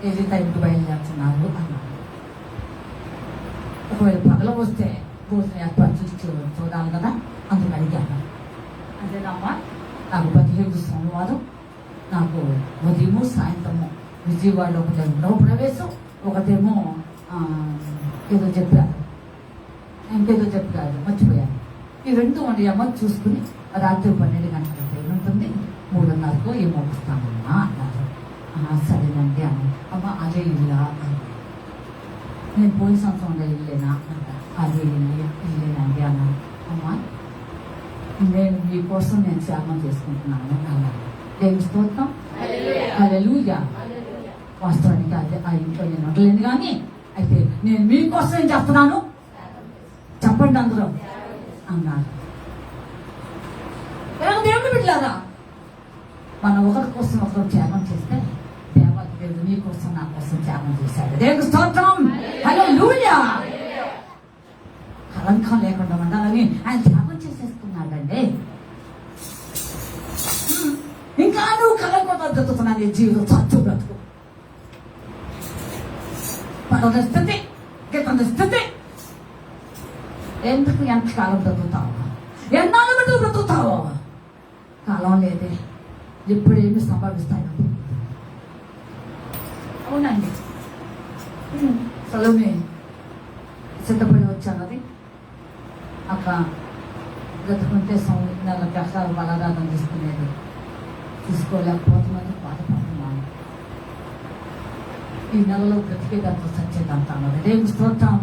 ఏది టైంకి బయలుదేరుతున్నారు అన్నారు. ఒకవేళ పగల వస్తే భోజనం ఏర్పాటు చూడాలి కదా, అందుకు అడిగాను. అంతేనమ్మా, నాకు 15 సోమవారం నాకు ఉదయము సాయంత్రము విజయవాడలో ఒకటి గృహ ప్రవేశం, ఒకటేమో ఇంకేదో చెప్పారు మర్చిపోయాను. ఈ 2 అమ్మ చూసుకుని రాత్రి 12 గంటల ట్రైన్ ఉంటుంది, 3:30 ఏమో వస్తామమ్మా అన్నారు. సరేనండి అని. అమ్మ అదే ఇల్లా అన్నారు. నేను పోయిన సంవత్సరంలో ఇల్లేనా అంటారు. అదే ఇల్లేనండి అన్నాను. అమ్మ నేను మీకోసం నేను త్యాగం చేసుకుంటున్నాను అన్నారు. దేవుని స్తోత్రం. హల్లెలూయా. వాస్తవానికి అదే ఆ ఇంట్లో నేను ఉండలేను, కానీ అయితే నేను మీకోసం ఏం చేస్తున్నాను చెప్పండి అందరూ అన్నారు. దేవుడు బిడ్డలారా, మనం ఒకరి కోసం ఒకరు త్యాగం చేస్తే దేవుడు నీ కోసం నా కోసం త్యాగం చేశాడు. దేవుని స్తోత్రం. హల్లెలూయా. కలంకం లేకుండా ఉండాలని ఆయన త్యాగం చేసేస్తున్నాడండి. ఇంకా నువ్వు కలంకంతో బ్రతుకుతున్నా నీ జీవితం చచ్చు బ్రతుకు. పదవ స్థితి, క్రితం స్థితి. ఎందుకు ఎంతకాలం బ్రతుకుతావు? ఎన్నాళ్ళు బట్టి బ్రతుకుతావు? కాలం లేదే, ఇప్పుడు ఏమి సంభవిస్తాయి. అవునండి, సలోమే సిద్ధపడి వచ్చానది అక్క బ్రతుకుంటే 9 కష్టాలు బలారాధన తీసుకునేది, తీసుకోలేకపోతున్నది, బాధపడుతున్నాను. ఈ నెలలో బ్రతికేదాంతో సచ్చేదంతా అన్నది. దేవుని స్తోత్రం.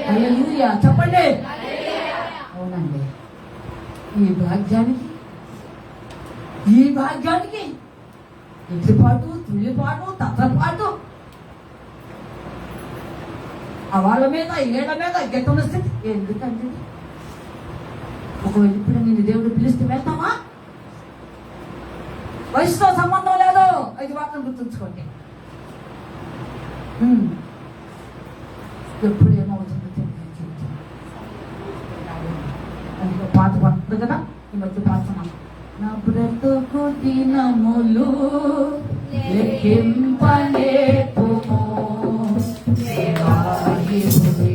హల్లెలూయా చెప్పండి. అవునండి, ఈ భాగ్యానికి ఎత్తిపాటు, తుల్లిపాటు, తత్రపాటు, వాళ్ళ మీద ఏళ్ళ మీద గెట్టున్న స్థితి ఎందుకండి? ఒకవేళ ఇప్పుడు నేను దేవుడు పిలిస్తే వెళ్తామా? వయసుతో సంబంధం లేదు. 5 వాటిని గుర్తుంచుకోండి. ఎప్పుడు ఏమవుతుందో తెలియదు. అందులో పాట పడుతుంది కదా, ఈ మధ్య పాడుతున్నాం. నా బ్రతుకు దినములు లెక్కింపలేకుము దేవా యేసువే.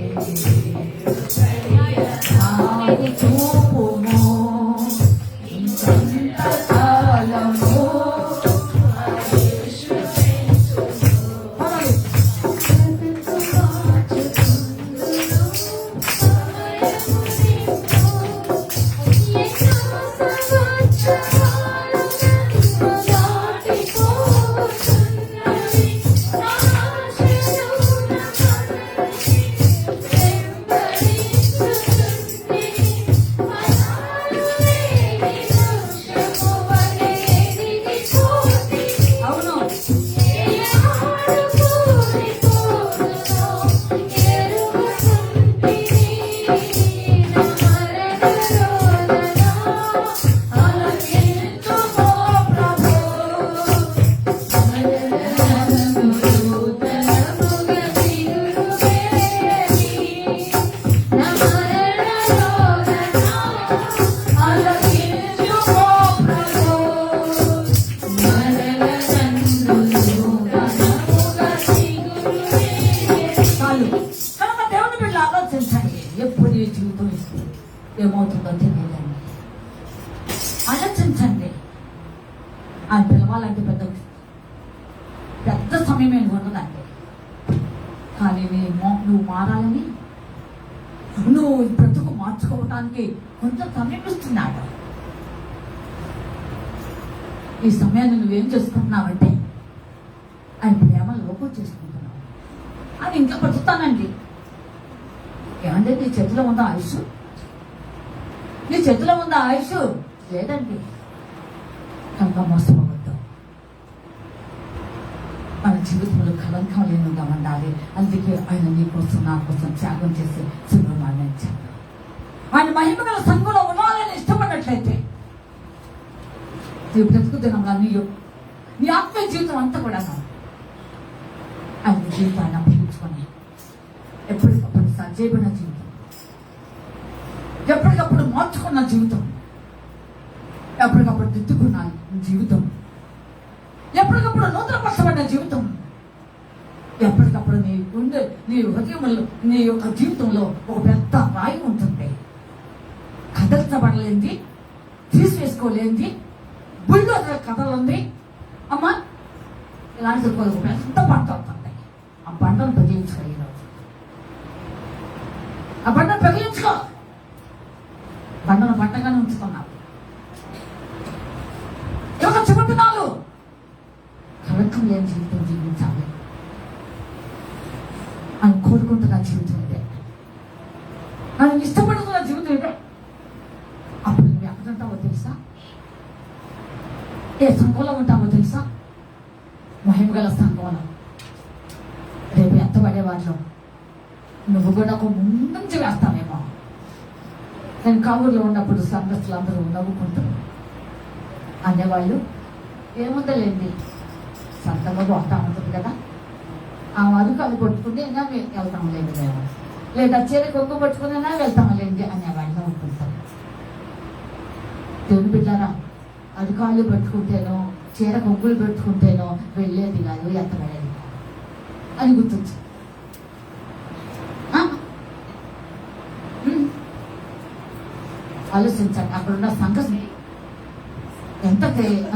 ఏమవుతుందో తెలియదండి. ఆలోచించండి. ఆయన పిలవాలంటే పెద్ద సమయం ఏమి ఉండదండి. కానీ నువ్వు మారాలని, నువ్వు బ్రతుకు మార్చుకోవటానికి కొంచెం సమయం ఇస్తున్నాడు. ఈ సమయాన్ని నువ్వేం చేసుకుంటున్నావంటే ఆయన ప్రేమ లోపం చేసుకుంటున్నావు. అది ఇంకా బ్రతుకుతానండి. ఏమంటే నీ చేతిలో ఉందా ఆయుష్? నీ చేతిలో ఉందా ఆయుష్? లేదండి. కనుక మోసపోవద్దు. మన జీవితంలో కలంకం లేనుగా ఉండాలి. అందుకే ఆయన నీ కోసం నా కోసం త్యాగం చేసి శిలువ మరణించాడు. ఆయన మహిమ గల సంఘంలో ఉండాలని ఇష్టపడినట్లయితే నీ బ్రతుకు దినంగా నీ ఆత్మీయ జీవితం అంతా కూడా ఆయన జీవితాన్ని అప్పగించుకొని ఎప్పటికప్పుడు సజీవన జీవితం, ఎప్పటికప్పుడు మార్చుకున్న జీవితం, ఎప్పటికప్పుడు దిద్దుకున్న జీవితం, ఎప్పటికప్పుడు నూతనపరచబడిన జీవితం, ఎప్పటికప్పుడు నీ హృదయంలో నీ యొక్క జీవితంలో ఒక పెద్ద రాయి ఉంటుంది. కదల్చబడలేంది, తీసివేసుకోలేంది, బుల్డోజర్ కథలుంది. అమ్మా ఇలాంటి ఒక పెద్ద పంట అవుతుంది. ఆ పంటను పెగిలించుకో. ఈరోజు ఆ పంటను పెగిలించుకో. పంటను పంటగానే ఉంచుతున్నావు. ఒక చివరినాలు కలకం లేని జీవితం జీవించాలి అని కోరుకుంటున్న జీవితం ఇదే. నన్ను ఇష్టపడుతున్న జీవితం ఇదే. అప్పుడు నువ్వు ఎక్కడుంటావో తెలుసా? ఏ సంఘంలో ఉంటావో తెలుసా? మహిమ గల సంఘంలో. రేపు ఎత్తబడే వాటిలో నువ్వు కూడా ఒక ముందుంచి వేస్తావేమో. నేను కావుల్లో ఉన్నప్పుడు సంఘస్థులు అందరూ నవ్వుకుంటారు. అనేవాళ్ళు ఏముందలేండి, సంతంగా పోతా ఉంటుంది కదా, ఆ అదుకాలు పట్టుకుని అయినా వెళ్తాం లేండి మేము, లేదా చీర కొంగు పట్టుకునైనా వెళ్తాం లేండి అనేవాళ్ళు నవ్వుకుంటారు. దేవుని బిడ్డారా, అదుకాళ్ళు పెట్టుకుంటేనో చీర కొంగులు పెట్టుకుంటేనో వెళ్ళేది కాదు, ఎత్తబడేది కాదు అని గుర్తొచ్చు. ఆలోచించండి. అక్కడున్న సంఘం ఎంత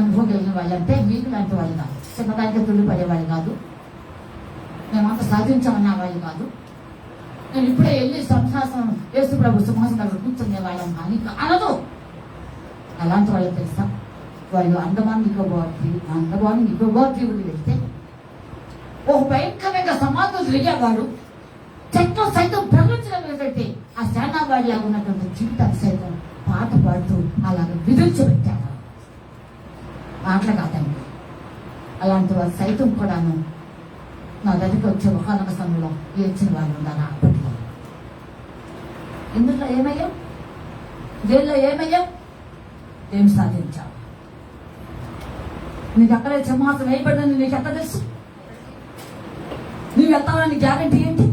అనుభవం కలిగిన వాళ్ళంటే మీకు లాంటి వాళ్ళు కాదు, చిన్నదానికి తుల్లిపడే వాళ్ళు కాదు, మేమంతా సాధించామనే వాళ్ళు కాదు. నేను ఇప్పుడే వెళ్ళి సంశాసం యేసు ప్రభు సింహాసనం దగ్గర కూర్చునే వాళ్ళం కానీ అనదు. అలాంటి వాళ్ళు తెలుసా? వాళ్ళు అండమాన్ నికోబార్ దీవులు వెళ్తే ఒక భయంకరంగా సమాధులు తిరిగేవాడు, చెట్లు సైతం ప్రకటించడం ఏంటంటే ఆ శానావాడిలా ఉన్నటువంటి జీవితాన్ని సైతం పాట పాడుతూ అలాగ విధించబెట్టాడు. మాటలు కాదండి. అలాంటి వాళ్ళు సైతం కూడాను నా దగ్గరికి వచ్చే ఒకనొక సమయంలో ఏడ్చిన వాళ్ళు ఉన్నారు. అప్పట్లో ఇందులో ఏమయ్యాం? దేనిలో ఏమయ్యాం? ఏం సాధించావు? నీకు అక్కడే సింహాసం వేయబడింది, నీకు ఎంత తెలుసు? నువ్వు వెళ్తావని గ్యారెంటీ ఏంటి?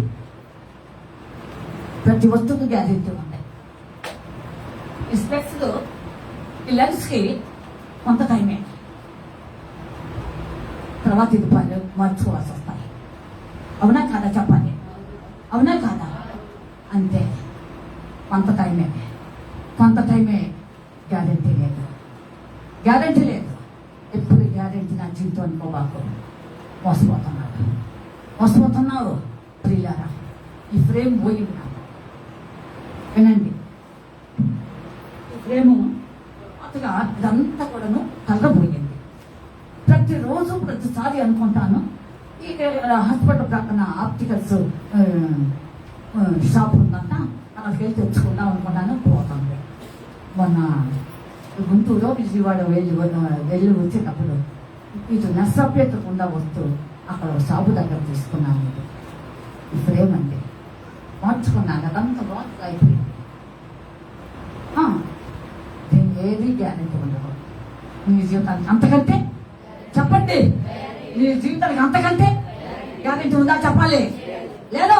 ప్రతి వస్తువుకి గ్యారెంటీ ఉంటాయి. ఈ స్పెక్స్ ఈ లెన్స్కి కొంత టైమే, తర్వాత ఇది మార్చుకోవాల్సి వస్తాయి. అవునా కాదా చెప్పండి? అవునా కాదా? అంతే, కొంత టైమే గ్యారెంటీ లేదు. ఎప్పుడు గ్యారెంటీ నా జీవితం అనుకోబాకు. మోసపోతున్నావు ప్రియులారా. ఈ ఫ్రేమ్ పోయింది నాకు, వినండి. ఈ ఫ్రేము అతగా ఇదంతా కూడాను కలగబోయింది. ప్రతిరోజు ప్రతిసారి అనుకుంటాను, ఈ హాస్పిటల్ ప్రక్కన ఆప్టికల్స్ షాప్ ఉందంట, అక్కడికి వెళ్ళి తెచ్చుకుందాం అనుకున్నాను. పోతుంది. మొన్న గుంటూరులో విజయవాడ వెళ్ళి వచ్చేటప్పుడు ఇటు నష్టపెట్టకుండా వస్తూ అక్కడ షాపు దగ్గర తీసుకున్నాను. ఈ ఫ్రేమ్ అండి మార్చుకున్నాను. అదంతా బాగా అయిపోయింది. దీనికి ఏది గ్యారెంటీ ఉండదు. నీ జీవితానికి అంతకంటే చెప్పండి, నీ జీవితానికి అంతకంటే గ్యారెంటీ ఉందా? చెప్పాలి. లేదా?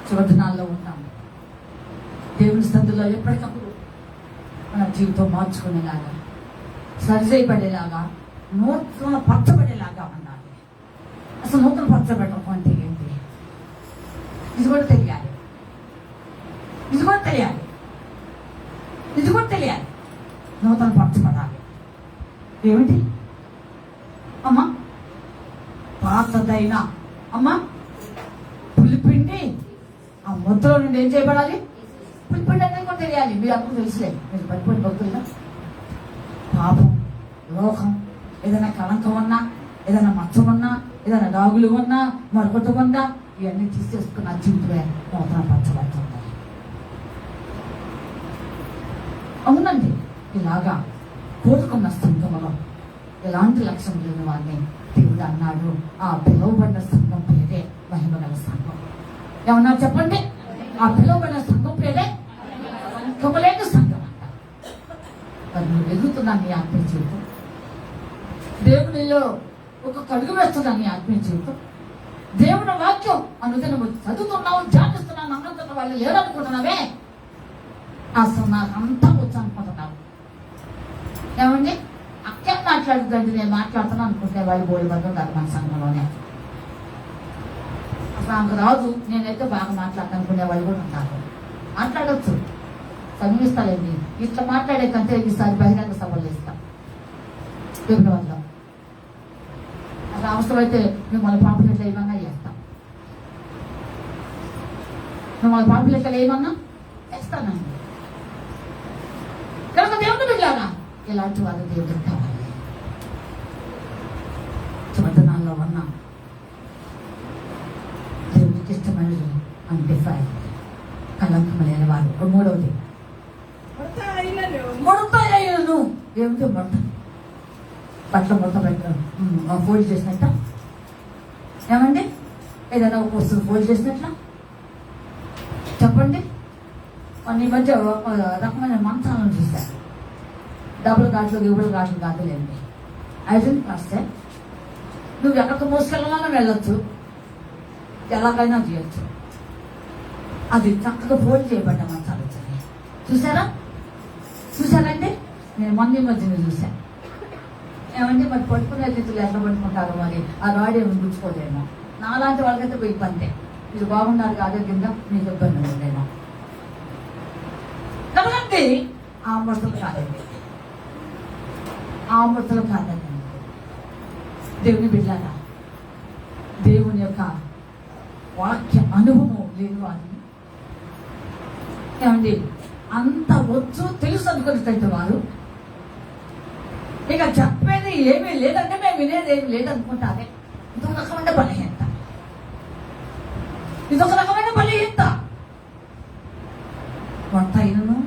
చివరి దినాల్లో ఉంటాం. దేవుని సందులో ఎప్పటికప్పుడు మన జీవితం మార్చుకునేలాగా, సరిచేయబడేలాగా, నూతన పరచబడేలాగా ఉండాలి. అసలు నూతన పరచబడటం అంటే ఏంటి? ఇది కూడా తెలియాలి. ఇది కూడా తెలియాలి, ఇది కూడా తెలియాలి. నూతన పరచబడాలి. ఏమిటి అమ్మా? పాతదైన అమ్మా పులిపిండి ఆ ముద్దలో నుండి ఏం చేయబడాలి? పులిపిండి అనేది కూడా తెలియాలి. మీరు అప్పుడు తెలుసులే, మీరు పడిపోయిన భక్తులుగా. పాపం, లోకం, ఏదైనా కళంకం ఉన్నా, ఏదైనా మచ్చం ఉన్నా, ఏదైనా డాగులు ఉన్నా, మరొకటి ఉన్నా, ఇవన్నీ తీసేసుకున్న జీవితమే నూతన పరచబడుతుంది. అవునండి, ఇలాగా కోరుకున్న సంఘంలో ఎలాంటి లక్ష్యం లేని వారిని దేవుడు అన్నాడు, ఆ పిలువబడిన సంఘం పేరే మహిమగల సంఘం. ఏమన్నా చెప్పండి? ఆ పిలువబడిన సంఘం పేరే కమలేక సంఘం అంట. మరి నువ్వు ఎదుగుతున్నా నీ ఆత్మీయ జీవితం, దేవునిలో ఒక కడుగు వేస్తున్నా నీ ఆత్మీయ జీవితం, దేవుని వాక్యం అనుదినము చదువుతున్నావు, ధ్యానిస్తున్నావు, నమ్ముతున్న వాళ్ళు లేరనుకుంటున్నావే, అసలు నాకంతా వచ్చు అనుకుంటున్నావు. ఏమండి? అక్కేం మాట్లాడుతుందండి, నేను మాట్లాడుతున్నాను అనుకుంటే వాళ్ళు బోడి మంది ఉన్నారు మన సంఘంలోనే. అసలు నాకు రాదు, నేనైతే బాగా మాట్లాడతాను అనుకునే వాళ్ళు కూడా ఉంటారు. మాట్లాడవచ్చు, చదివిస్తాలేండి. ఇట్లా మాట్లాడే కంటే ఈసారి బహిరంగ సభలు ఇస్తాం ఫిబ్రవరిలో. అసలు అవసరమైతే మిమ్మల్ని పాపులేట్లు ఏమన్నా చేస్తాం, మిమ్మల్ని పాపులేట్లు ఏమన్నా చేస్తానండి. కనుక దేవుడు బిడ్డలారా, ఇలాంటి వాళ్ళు దేవుడు కావాలి. చివరినాల్లో ఉన్న దేవుడికి ఇష్టమైనది అన్డిఫైడ్, కలంకం లేని వాడు. మూడవది ముడతలు. ఏమిటి ముడత? బట్టలు ముడత పెట్టడం, ఫోల్డ్ చేసినట్ట. ఏమండి? ఏదైనా ఒక వస్తువు ఫోల్డ్ చేసినట్లా చెప్పండి. ఈ మధ్య రకమైన మంత్రాలను చూశారు. డబుల్ ఘాట్లు, గిబుల్ ఘాట్లు కాదులేండి. ఐరన్ కాస్తే నువ్వు ఎక్కడికి మోసుకెళ్ళాలన్నా వెళ్ళొచ్చు, ఎలాగైనా చేయొచ్చు. అది చక్కగా ఫోల్డ్ చేయబడ్డ మంచాలు వచ్చాయి. చూసారా? చూసారంటే నేను మొన్న మధ్యన చూశాను. ఏమంటే మరి పట్టుకునే రీతిలో ఎట్లా పట్టుకుంటారో మరి, ఆ రాడ్ ఏమి గుచ్చుకోలేమో. నాలాంటి వాళ్ళకైతే పోయి పంటే మీరు బాగున్నారు ఆరోగ్యంగా, మీకు ఇబ్బంది ఉండేమో. కాబట్టి ఆ మృతులు కాదండి, ఆ మృతులు కాదండి. దేవుని బిడ్డలారా, దేవుని యొక్క వాక్య అనుభవం లేని వారిని, ఏమండి అంత వచ్చు తెలుసు అనుకునేటట్టు వారు ఇక చెప్పేది ఏమీ లేదంటే మేము వినేది ఏమి లేదనుకుంటారే. ఇదొక రకమైన బలహీనత, ఇదొక రకమైన బలహీనత. వంట అయినను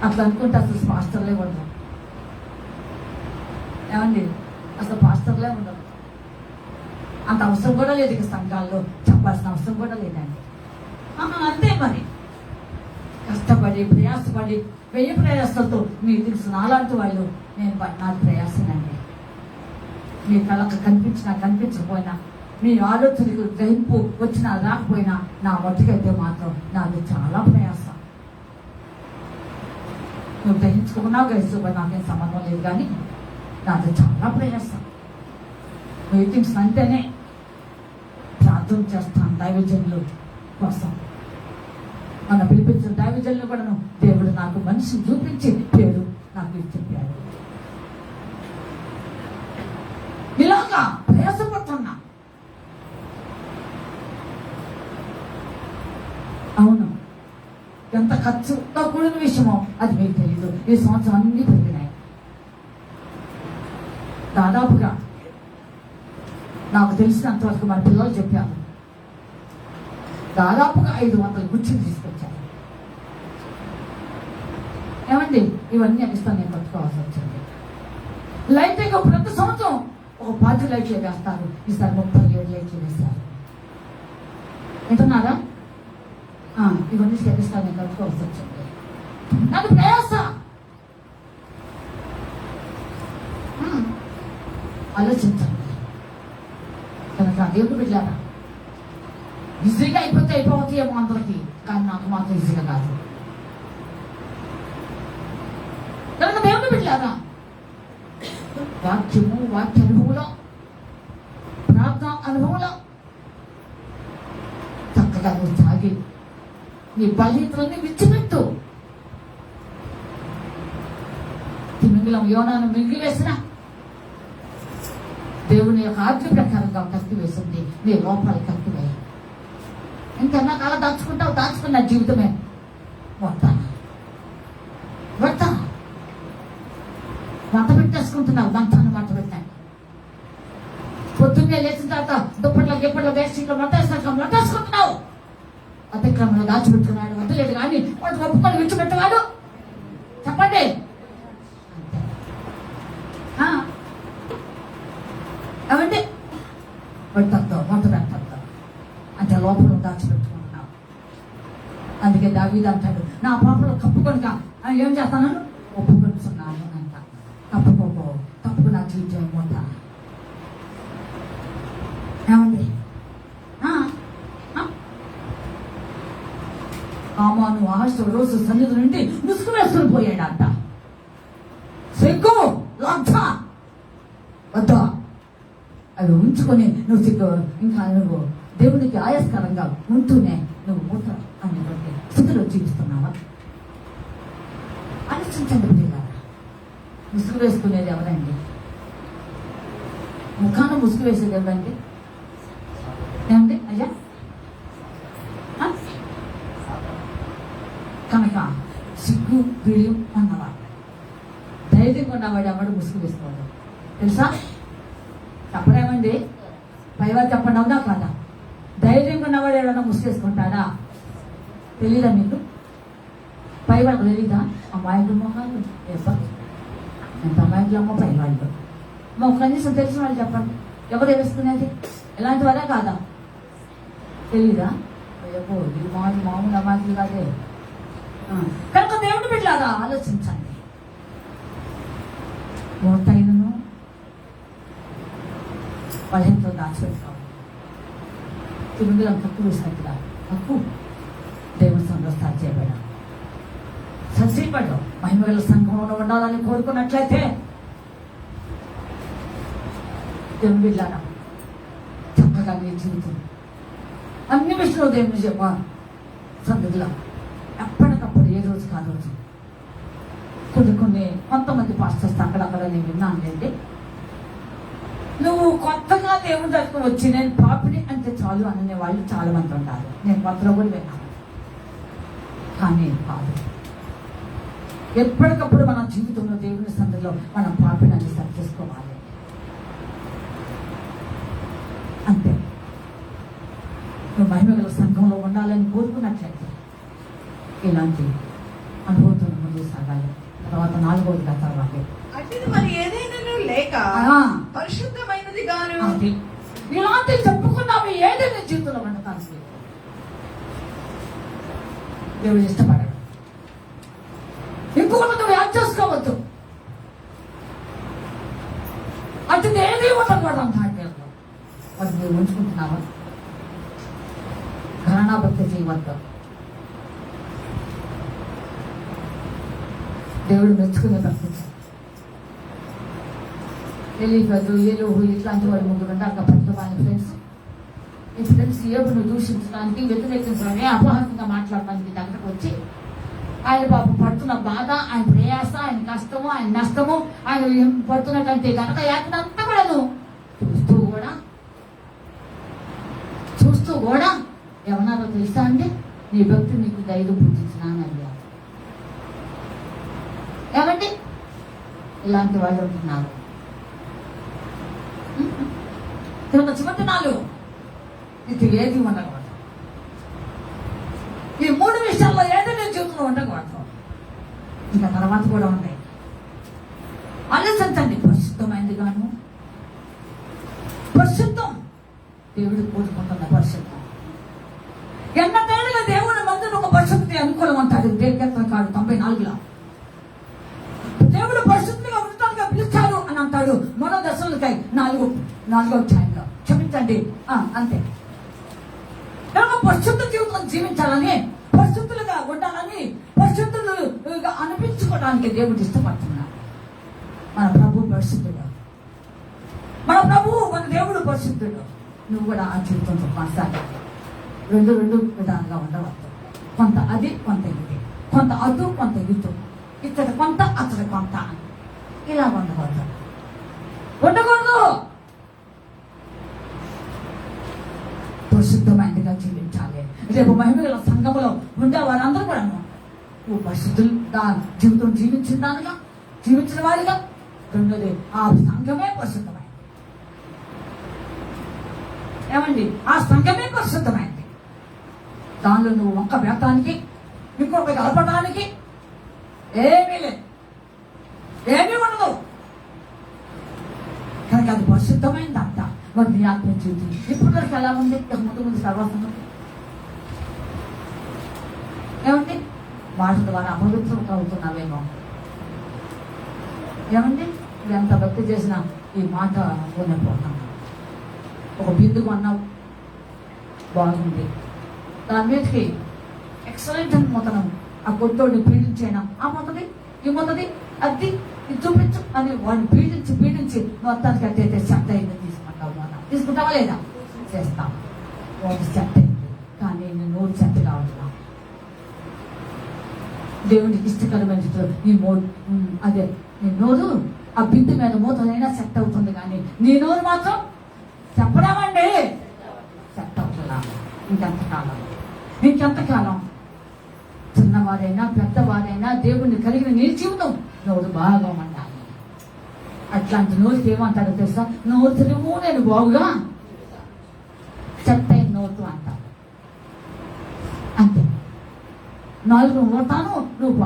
అట్లా అనుకుంటే అసలు పాస్టర్లే ఉండరు. ఏమండి? అసలు పాస్టర్లే ఉండరు. అంత అవసరం కూడా లేదు. ఇక సంఘాల్లో చెప్పాల్సిన అవసరం కూడా లేదండి. అంతే మరి. కష్టపడి ప్రయాసపడి వెయ్యి ప్రయాసలతో మీకు తెలుసు నాలాంటి వాళ్ళు, నేను నాకు ప్రయాసనండి. మీ కళ్ళకు కనిపించినా కనిపించకపోయినా, మీ ఆలోచనకు గ్రహింపు వచ్చినా రాకపోయినా, నా మట్టుకైతే మాత్రం నాది చాలా ప్రయాస. నువ్వు గ్రహించుకున్నా గ్రహించుకో నాకేం సంబంధం లేదు, కానీ నాది చాలా ప్రయాస. మీటింగ్స్ అంటేనే ప్రార్థన చేస్తాను దైవజనులు కోసం. మన పిలిపించిన దైవజనులు కూడా దేవుడు నాకు మనిషిని చూపించి పేరు నాకు చెప్పాడు. ఇలాగా ప్రయాసపడుతున్నా. అవును, ఎంత ఖర్చుతో కూడిన విషయమో అది మీకు తెలియదు. ఈ సంవత్సరం అన్ని పెరిగినాయి. దాదాపుగా నాకు తెలిసినంత వరకు మన పిల్లలు చెప్పాను, దాదాపుగా 500 గుర్చులు తీసుకొచ్చాను. ఏమండి? ఇవన్నీ అనిస్తాను నేను కట్టుకోవాల్సి వచ్చింది. లైటింగ్ ప్రతి సంవత్సరం ఒక 10 లైట్లు వేస్తారు. ఈసారి 37 లైట్లు వేస్తారు. వింటున్నారా? ఇవన్నీ స్టెపిస్తాను నేను కట్టుకోవాల్సి వచ్చింది. నాకు ప్రయాస. ఆలోచించండి. కనుక దేవుడు బిడ్డలారా, ఈజీగా అయిపోతాయేమో అందరికి, కానీ నాకు మాత్రం ఈజీగా కాదు. కనుక దేవుడు బిడ్డలారా, వాక్యము, వాక్య అనుభవంలో, ప్రార్థన అనుభవంలో చక్కగా సాగి నీ బలహీనతలన్నీ విడిచిపెట్టు. తిమింగలం యోనాను మింగివేసిన దేవుని యొక్క ఆజ్ఞ ప్రకారంగా కత్తివేసింది. నీ లోపాలు కత్తివేయ. ఇంకన్నా కాల దాచుకున్న జీవితమే వంట పెట్టేసుకుంటున్నావు. దంతాన్ని వంట పెట్టాను. పొద్దున్నే లేచిన తర్వాత దుప్పట్లో గిప్పట్లో వేస్ట్ మట్టేసుకుంటున్నావు. అతిక్రమంలో దాచిపెట్టుకున్నాడు. వద్దులేదు కానీ వాడు ఒప్పుకొని విడిచిపెట్టేవాడు. చెప్పండి. ఏమండి పెడతాం వంట పెట్టద్దాం అంటే లోపల దాచిపెట్టుకుంటున్నావు. అందుకే దావీదు అంటాడు, నా పాపలు కప్పుకొనక ఏం చేస్తాను, ఒప్పుకొంటున్నాను అంట. తప్పుకు నా జీవితం మూట. ఏమండి ఆమాను ఆశ రోజు సన్నిధి నుండి ముసుగు వేసుకుని పోయాడంట. సిగ్గు లబ్ధ వద్దా అవి ఉంచుకొని నువ్వు ఇంకా నువ్వు దేవునికి ఆయాస్కరంగా ఉంటూనే నువ్వు మూత అనేటువంటి స్థితిలో జీవిస్తున్నావా? ఆలోచించండి పిల్లలారా. ముసుగు వేసుకునేది ఎవరండి? ముఖాన ముసుగు వేసేది ఎవరండి? ఏమండి అయ్యా? కనుక సిగ్గు బిడియం అన్నవాడు, ధైర్యంగా ఉన్నవాడు ఎవడు ముసుగు వేసుకోవాలి తెలుసా? చెప్పడేమండి? పైవారు చెప్పండి, అవునా కాదా? ధైర్యంగా ఉన్నవాడు ఏమన్నా ముసుగేసుకుంటాడా? తెలీదా మీకు? పైవాళ్ళు తెలీదా? అమ్మాయిలు మొహాలు చెప్పండి. ఎంత అమ్మాయిలు అమ్మ పైవాళ్ళు మాకు కనీసం తెలిసిన వాళ్ళు చెప్పండి. ఎవరు వేసుకునేది? ఎలాంటి వారే కాదా? తెలీదా? ఇది మామూలు అమ్మాయిలు కాదే. కనుక దేవుడు బిడ్డలారా ఆలోచించండి. ఓటైనను బలహీనతో దాచిపెట్టుకోవాలి. తిరుగుదల తక్కువ వేసినట్టుగా తక్కువ దేవుని సంఘం స్టార్ట్ చేయబడ్డా సజీవడు మహిమగల సంఘంలో ఉండాలని కోరుకున్నట్లయితే దేవుని బిడ్డలారా చక్కగా నీ జీవితం అన్ని విషయంలో దేవుని చెప్ప సంగతిలో ఎప్పటికప్పుడు ఏ రోజు కాదు రోజు కొంతమంది పాస్టర్స్ అక్కడక్కడ నేను విన్నాను అండి. నువ్వు కొత్తగా దేవుని దగ్గర వచ్చి నేను పాపిని అంటే చాలు అనే వాళ్ళు చాలా మంది ఉంటారు. నేను కొత్తలో కూడా విన్నాను. కానీ కాదు, ఎప్పటికప్పుడు మన జీవితంలో దేవుని సందులో మనం పాపిని అని సరి చేసుకోవాలి. అంతే. నువ్వు మహిమగల సంఘంలో ఉండాలని కోరుకున్నట్లయితే ఇలాంటి అనుభవంతో ముందు సాగాలి. తర్వాత 4వది తర్వాత అట్టిది మరి ఏదైనా లేక పరిశుద్ధమైనది గాను ఇలాంటి చెప్పుకున్నాము. ఏదైనా జీవితంలో వండకాల్సి దేవుడు ఇష్టపడాడు. ఇంకొకటి నువ్వు యాడ్ చేసుకోవద్దు. అది ఏది ఉండకూడదు అంటాడు. మరి నువ్వు ఉంచుకుంటున్నావా? ఘరానాభక్తి చేయవద్దు. దేవుడు మెచ్చుకునే ప్రకటించాడు. ఎలీఫజు, ఏలుహు ఇట్లాంటి వాడు 3 ఉంటారు. పట్టు వాళ్ళ ఫ్రెండ్స్. ఈ ఫ్రెండ్స్ ఏబును దూషించడానికి, వ్యతిరేకించడానికి, అపహాసంగా మాట్లాడడానికి దగ్గరకు వచ్చి ఆయన పాపం పడుతున్న బాధ, ఆయన ప్రయాస, ఆయన కష్టము, ఆయన నష్టము, ఆయన పడుతున్నటువంటి కనుక యాత్రంతా కూడా చూస్తూ కూడా ఏమన్నారో తెలుసా అండి? నీ భక్తి నీకు ధైర్యం పుట్టించినాను అయ్యా. ఏమండి ఇలాంటి వాళ్ళు ఉంటున్నారు. చివరి 4 ఇది ఏది ఉండకూడదు. ఈ 3 విషయాల్లో ఏదైనా జీవితంలో ఉండకూడదు. ఇంకా తర్వాత కూడా ఉంటాయి. ఆలోచించండి. పరిశుద్ధమైంది గాను పరిశుద్ధం దేవుడు కోరుకుంటున్న పరిశుద్ధం. ఎన్నటైనా దేవుడు మందును ఒక పరిశుద్ధి అనుకూలం అంటాడు. దేనికెత్తం కాదు 94లో దేవుడు పరిశుద్ధిగా ఉండటానికి పిలుస్తాడు అని అంటాడు. 3 దశలకై 4వ అధ్యాయంలో. క్షమించండి, అంతే. పరిశుద్ధ జీవితం జీవించాలని, పరిశుద్ధులుగా ఉండాలని, పరిశుద్ధులుగా అనిపించుకోవడానికి దేవుడు ఇష్టపడుతున్నాడు. మన ప్రభు పరిశుద్ధుడు, మన దేవుడు పరిశుద్ధుడు. నువ్వు కూడా ఆ జీవితంతో కొనసాగాలి. 2 విధాలుగా ఉండవద్దు. కొంత అది కొంత ఇది, కొంత అటు కొంత ఇటు, ఇచ్చట కొంత అచ్చట కొంత, ఇలా ఉండకూడదు. పరిశుద్ధమైనదిగా జీవించాలి. రేపు మహిమగల సంఘములో ఉండే వారందరూ కూడా నువ్వు పరిశుద్ధులుగా జీవితం జీవించిన వారిగా. రెండోది, ఆ సంఘమే పరిశుద్ధమైంది. ఏమండి, ఆ సంఘమే పరిశుద్ధమైంది. దానిలో నువ్వు ఒక్క వేతానికి ఇంకొక కలపడానికి ఏమీ లేదు, ఏమీ ఉండదు. కనుక అది పరిశుద్ధమైందంట. మరి నీ ఆత్మ జీవితం ఇప్పుడు వరకు ఎలా ఉంది? ముందు సర్వసం ఏమండి, మాట ద్వారా అపవిత్రం అవుతున్నావేమో. ఏమండి, నువ్వు ఎంత భక్తి చేసినా ఈ మాట పోతాం. ఒక బిందుకు అన్నావు, బాగుంది, దాని మీదకి ఎక్సలెంట్ అని మొత్తనం ఆ కొత్తోడిని పీడించేనా, ఆ మొత్తది ఈ మొత్తది అది ఇది చూపించు అని వాడిని పీడించి మొత్తానికి అట్టయితే సెట్ అయింది తీసుకుంటావు. మనం తీసుకుంటావా లేదా? చేస్తాం. వాడు సెట్ అయింది, కానీ నేను నోరు సెట్ కావట్లా. దేవునికి ఇష్టకరమైన అదే నీ నోరు ఆ బిందు మీద మూతలైనా సెట్ అవుతుంది, కానీ నీ నోరు మాత్రం చెప్పడామండి సెట్ అవుతుందా? ఇంకెంతకాలం చిన్నవారైనా పెద్దవారైనా దేవుణ్ణి కలిగిన నీ జీవితం నోరు బాగా ఉండాలి. అట్లాంటి నోరుకి ఏమంటారో తెలుసా? నోరు తెలుగు నేను బాగుగా చెత్త నోటు అంటారు. అంతే. 4 ఓటాను నువ్వు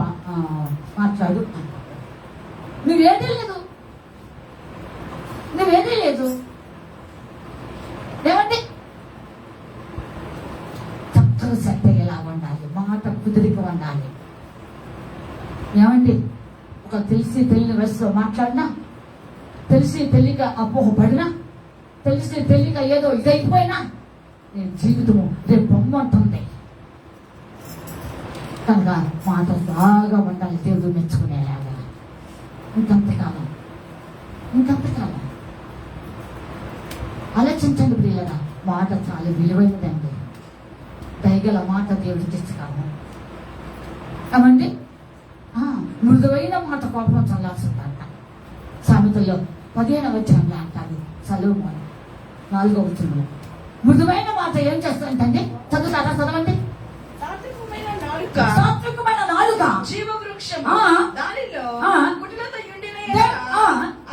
మాట్లాడు. నువ్వేదీ లేదు. ఏమండి, చక్కగా సెట్ అయ్యేలా ఉండాలి, మాట కుదిరిగా ఉండాలి. ఏమండి, ఒక తెలిసి తెలియని వయసులో మాట్లాడినా, తెలిసి తెలియక అపోహపడినా, తెలిసి తెలియక ఏదో ఇదైపోయినా నేను జీవితము రేపు బొమ్మంటుంది. కనుక మాట బాగా ఉండాలి, దేవుడు మెచ్చుకునేలాగా. ఇంకంతకాలం ఆలోచించండి ప్రియులరా, మాట చాలా విలువైనదండి. దయగల మాట దేవుడికి ఇష్టకాలం. ఏమండి, మృదువైన మాట కోపం చల్లాల్సిందంట. సామెతల్లో 15వ అధ్యాయంలో అంటారు సొలొమోను 4వ వచనంలో. మృదువైన మాట ఏం చేస్తుందంటే, చదువుతారా? చదవండి. సాత్వికమైన నాలుక జీవవృక్షము, దానిలో కుటిలత యుండిన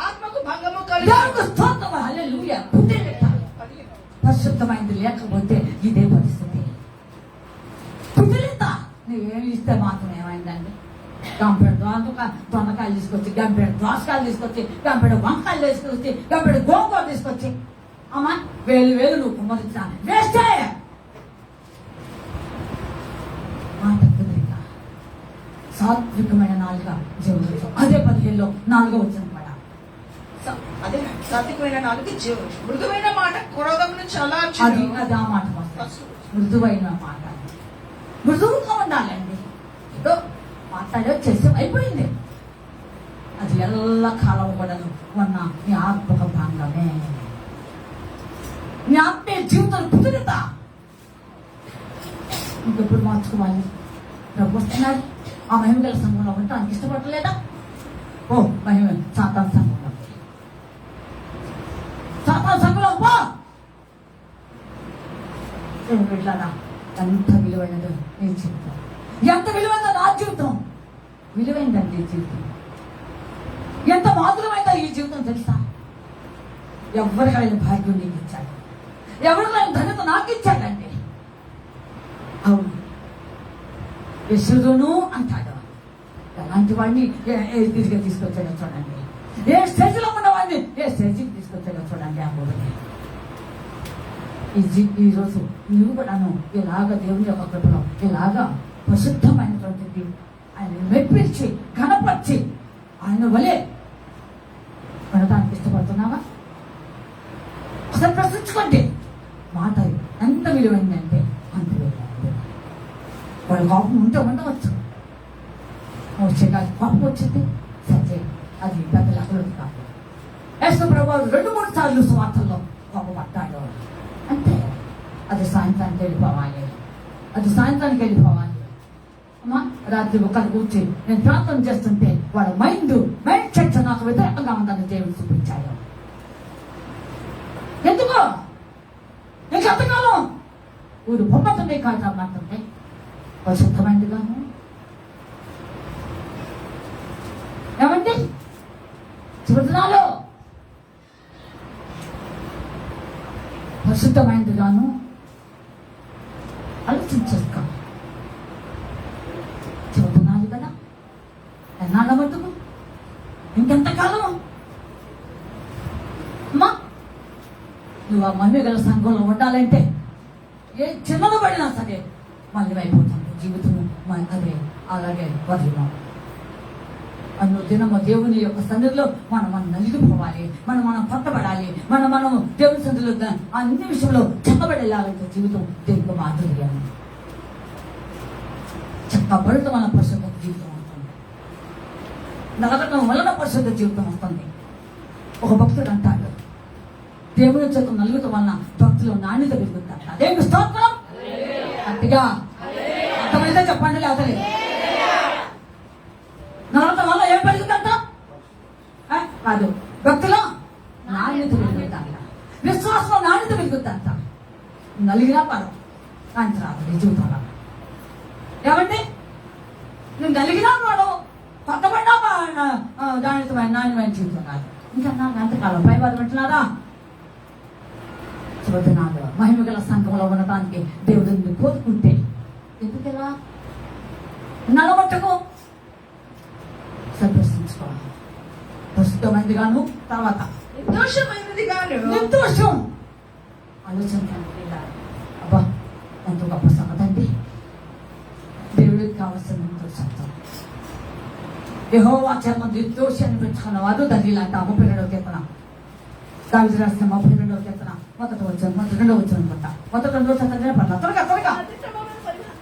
ఆత్మకు భంగము కలుగును. హల్లెలూయా. పరిశుద్ధమైంది లేకపోతే ఇదే పరిస్థితి. కుటిలత నువ్వేమి ఇస్తే మాత్రం ఏమైందండి? గంపెడు దొండకాయలు తీసుకొచ్చి, గంపెడు దోసకాయలు తీసుకొచ్చి, గంపెడు వంకాయలు తీసుకొచ్చి, గంపెడు గోంగూర తీసుకొచ్చి, అమ్మా వేలు నువ్వు కుమ్మరించా వేస్తే మాట కుదిరిక. సాత్వికమైన నాలుక జీవితం. అదే 15లో 4వ వచనం కూడా. అదే సాత్వికమైన నాలుక మృదువైన మాట క్రోధమును చల్లార్చును. అది ఆ మాట మృదువైన మాట. మృదువుగా ఉండాలండి. ఏదో మాట్లాడే చేసి అయిపోయింది. అది ఎల్ల కాలం కూడా ఉన్న నీ ఆత్మక భాగమే, నీ ఆత్మీయ జీవితం కుదురుతా. ఇంకెప్పుడు మార్చుకోవాలి? ప్రభు వస్తున్నాడు. ఆ మహిమగల సంఘంలో ఉంటే ఆయనకి ఇష్టపడలేదా? ఓ మహిమ సాతాను సంఘంలో పో. నేను వెళ్ళారా? ఎంత విలువైనదో నీ జీవితం, ఎంత విలువైందో నా జీవితం. విలువైందండి ఈ జీవితం. ఎంత మాధురమైందో ఈ జీవితం తెలుసా? ఎవరికైనా భాగ్యం నీకు ఇచ్చాడు, ఎవరికైనా ధన్యత నాకు ఇచ్చాడండి. అవును, యశోదను అంటాడు. అలాంటి వాడిని ఏ స్థితిగా తీసుకొచ్చాడో చూడండి. ఏ స్టేజ్లో ఉన్నవాడిని ఏ స్టేజ్కి తీసుకొచ్చాడో చూడండి. ఆ మూడుని ఈరోజు నువ్వు కూడాను ఇలాగ దేవుని యొక్క కృపలో ఇలాగా ప్రసిద్ధమైనటువంటిది ఆయన మెప్పించి కనపరిచి ఆయన వలె వినడానికి ఇష్టపడుతున్నావా? ఒకసారి ప్రశ్నించుకోండి. మాట ఎంత విలువైందంటే అంత విలువైంది. వాళ్ళ కోపం ఉంటే ఉండవచ్చు, వచ్చే కోపం వచ్చింది సరే, అది పెద్ద లెక్కలు కాదు. యేసు ప్రభువు 2-3 సార్లు స్వార్థంలో కోపపడ్డాడు. అంతే. అది సాయంత్రానికి వెళ్ళిపోవాలి. అమ్మా రాత్రి ఒకరు కూర్చి నేను ప్రార్థన చేస్తుంటే వాళ్ళ మైండ్ సెట్ నాకు వ్యతిరేకంగా ఉందని దేవుడు చూపించాడు. ఎందుకో నీకు ఎంతకాలం ఊరు బొమ్మతుంది కాదు రమ్మంటుంటే పరిశుద్ధమైందిగాను ఏమండి చివరినాలో పరిశుద్ధమైందిగాను ఆలోచించేసుకో. చెబుతున్నాను కదా ఎన్నాళ్ళ మటుకు ఇంకెంతకాలం అమ్మా నువ్వు ఆ మమ్మీ గల సంఘంలో ఉండాలంటే ఏ చిన్నది పడినా సరే మళ్ళీ అయిపోతుంది జీవితం. అదే అలాగే వదిలినా అన్ను దినము దేవుని యొక్క సన్నిధిలో మనం నలిగిపోవాలి, మనం పట్టబడాలి, మనం దేవుని సన్నిధిలో అన్ని విషయంలో చెక్కబడేలాగైతే జీవితం దేవునికి మాదిరిగా చెక్కబడటం వల్ల పరిశుద్ధ జీవితం వస్తుంది, నలగటం వలన పరిశుద్ధ జీవితం వస్తుంది. ఒక భక్తుడు అంటాడు దేవుని చేత నలుగుతాం వలన భక్తులు నాణ్యత పెరుగుతాడు. దేవుని స్తోత్రం గట్టిగా అర్థమైతే చెప్పండి. లేదా నలగటం వల్ల ఏం పెరుగుతుందంట కాదు, భక్తులు నాణ్యత పెరుగుతాంట, విశ్వాసంలో నాణ్యత పెరుగుతుందంట. నలిగినా పదం కానీ రాదు నీ జీవితంలో. ఏమండి నువ్వు నలిగినా వాడు కొత్తపడినా నాణ్యమైన జీవితం కాదు. ఇంకా నాకు ఎంతకాలం పైవాదం అంటున్నారా? చూద్దాడు మహిమ గల సంఘంలో ఉండటానికి దేవుడిని కోరుకుంటే ఎందుకెలా నలబట్టకు సందర్శించుకోవాలి. ప్రస్తుతమైంది గాను తర్వాత నిర్దోషమైనది గాను నిర్దోషం ఆలోచన అబ్బా ఎంతో గొప్ప సంగతండి. దేవుడికి కావాల్సిన నిర్దోషంతో యెహోవా చర్మ నిర్దోషి అని పెట్టుకున్న వారు దాన్ని ఇలాంటి 32వ కీర్తన దావీదు రాసిన 32వ కీర్తన మొదటి వచ్చిన 2వ వచ్చిన అనుకుంటా. మొదటి 2వ చదివిన పట్ల త్వరగా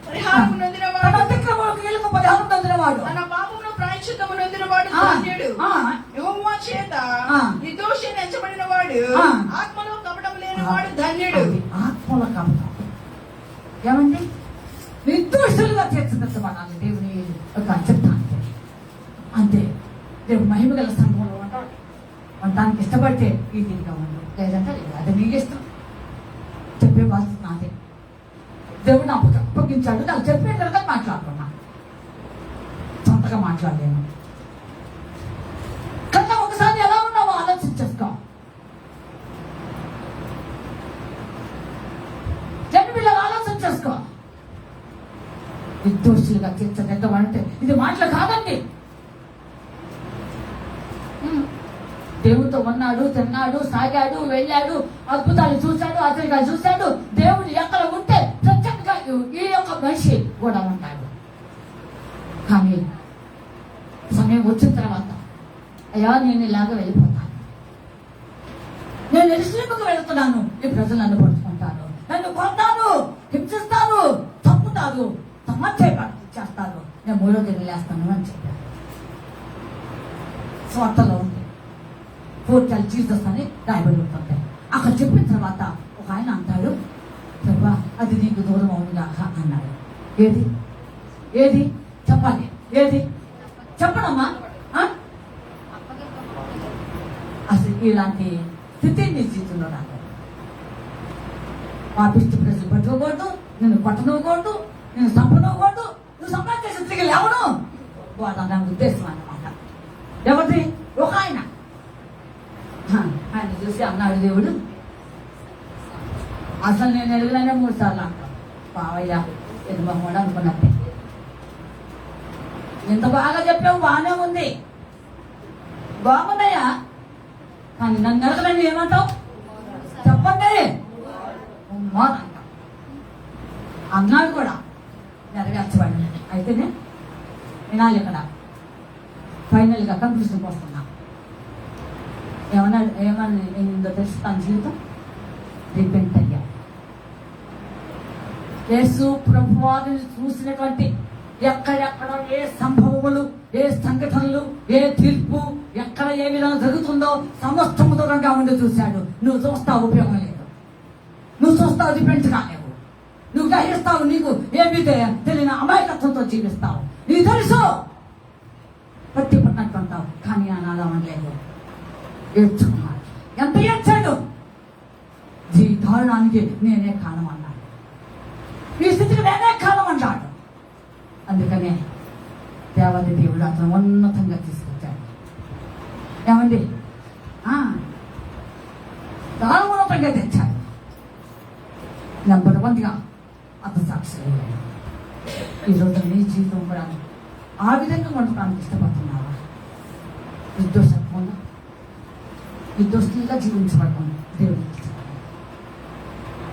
పరిహారము నొందినవాడు, తన అతిక్రమములకు వీళ్ళకు పరిహారం నొందినవాడు, తన పాపమును ప్రాయశ్చిత్తము నొందినవాడు ధన్యుడు. యెహోవా చేత నిర్దోషి అని ఎంచబడిన వాడు, ఆత్మలో కపటం లేని వాడు ధన్యుడు. ఆత్మలో కపటం ఏమండి నిర్దోషులుగా తీర్చిదిద్దబడాలి దేవుని యొక్క చిత్తానికి. అంతే దేవుడు మహిమ గల సంఘంలో ఉండటానికి ఇష్టపడితే ఈ దీనిగా ఉండు, లేదంటే లేదు. అది నీకు ఇష్టం, చెప్పే బాధ్యత నాదే. దేవుడు నాకు అప్పగించాడు, నాకు చెప్పే కదా మాట్లాడుతున్నా, సొంతగా మాట్లాడలేను. కన్నా ఒకసారి ఎలా ఉన్నావో ఆలోచించేసుకో. జన్మిలో ఆలోచన చేసుకో. నిర్దోషులుగా తీర్చదిద్దమంటే ఇది మాటలు కాదండి. దేవుడితో ఉన్నాడు, తిన్నాడు, సాగాడు, వెళ్ళాడు, అద్భుతాలు చూశాడు, ఆశ్చర్యాలు చూశాడు. దేవుడు ఎక్కడ ఉంటే ప్రత్యేకంగా ఈ యొక్క మనిషి కూడా ఉంటాడు. కానీ సమయం వచ్చిన తర్వాత అయ్యా నేను ఇలాగ వెళ్ళిపోతాను, నేను ఎరుసలేముకు వెళుతున్నాను, ఈ ప్రజలు నన్ను పట్టుకుంటారు, నన్ను కొడతారు, హింసిస్తారు, తప్పుతారు, చేస్తారు, నేను 3వ దిన లేస్తాను అని చెప్పాను. స్వార్థలో ఉంది కోర్టాలు జీసస్ అని రాయబడి ఉంటుంది. అక్కడ చెప్పిన తర్వాత ఒక ఆయన అంటాడు, ప్రభా అది నీకు దూరం అవునుగాక అన్నాడు. ఏది ఏది చెప్పాలి, ఏది చెప్పడమ్మా? అసలు ఇలాంటి స్థితి నీ జీవితంలో రాదు. పాపిష్టి ప్రజలు పట్టుకోకూడదు, నిన్ను పట్టనుకోకూడదు, నేను సంపనుకోకూడదు, నువ్వు సంపాదించే తిరిగి లేవను నా ఉద్దేశం అన్నమాట. ఎవరిది? ఒక ఆయన ఆయన చూసి అన్నాడు దేవుడు, అసలు నేను ఎదుగులనే 3 సార్లు అంటాను. పావయ్య ఎదుమహోడు అనుకున్నట్టే. ఎంత బాగా చెప్పావు, బాగానే ఉంది, బాగున్నాయా, కానీ నన్ను ఎదగలని ఏమంటావు చెప్పండి అంటావు. అన్నాడు కూడా నెరవేర్చబడి. అయితేనే వినాలి. ఇక్కడ ఫైనల్గా కంక్లూషన్కి వస్తున్నా. ఏమన్నా తెలుసు తన జీవితం రిపెంట్ అయ్యా. యేసు ప్రభువారిని చూసినటువంటి ఎక్కడెక్కడ ఏ సంభవములు, ఏ సంఘటనలు, ఏ తీర్పు, ఎక్కడ ఏ విధంగా జరుగుతుందో సమస్తము దూరంగా ఉండి చూశాడు. నువ్వు చూస్తావు, ఉపయోగం లేదు. నువ్వు చూస్తావు, రిపెంట్ కాలేవు. నువ్వు గ్రహిస్తావు, నీకు ఏమీ తెలియని అమాయకత్వంతో జీవిస్తావు, నీకు తెలుసు. పట్టి పట్టినట్టు ఉంటావు, కానీ ఆయన అలా అనలేదు. ఏడ్చుకున్నాడు. ఎంత ఏడ్చాడు! జీవితానికి నేనే కాలం అన్నాడు, ఈ స్థితికి నేనే కాలం అన్నాడు. అందుకనే దేవతి దేవుడు అతను ఉన్నతంగా తీసుకొచ్చాడు. ఏమండి, చాలా ఉన్నతంగా తెచ్చాడు. నెంబర్ 1గా అతను సాక్షి. ఈరోజు నీ జీవితం కూడా ఆ విధంగా ఉండటానికి ఇష్టపడుతున్నావా? నిర్దోషత్వంగా నిర్దోషంగా జీవించబడతాం దేవుడికి ఇష్టపడతాం.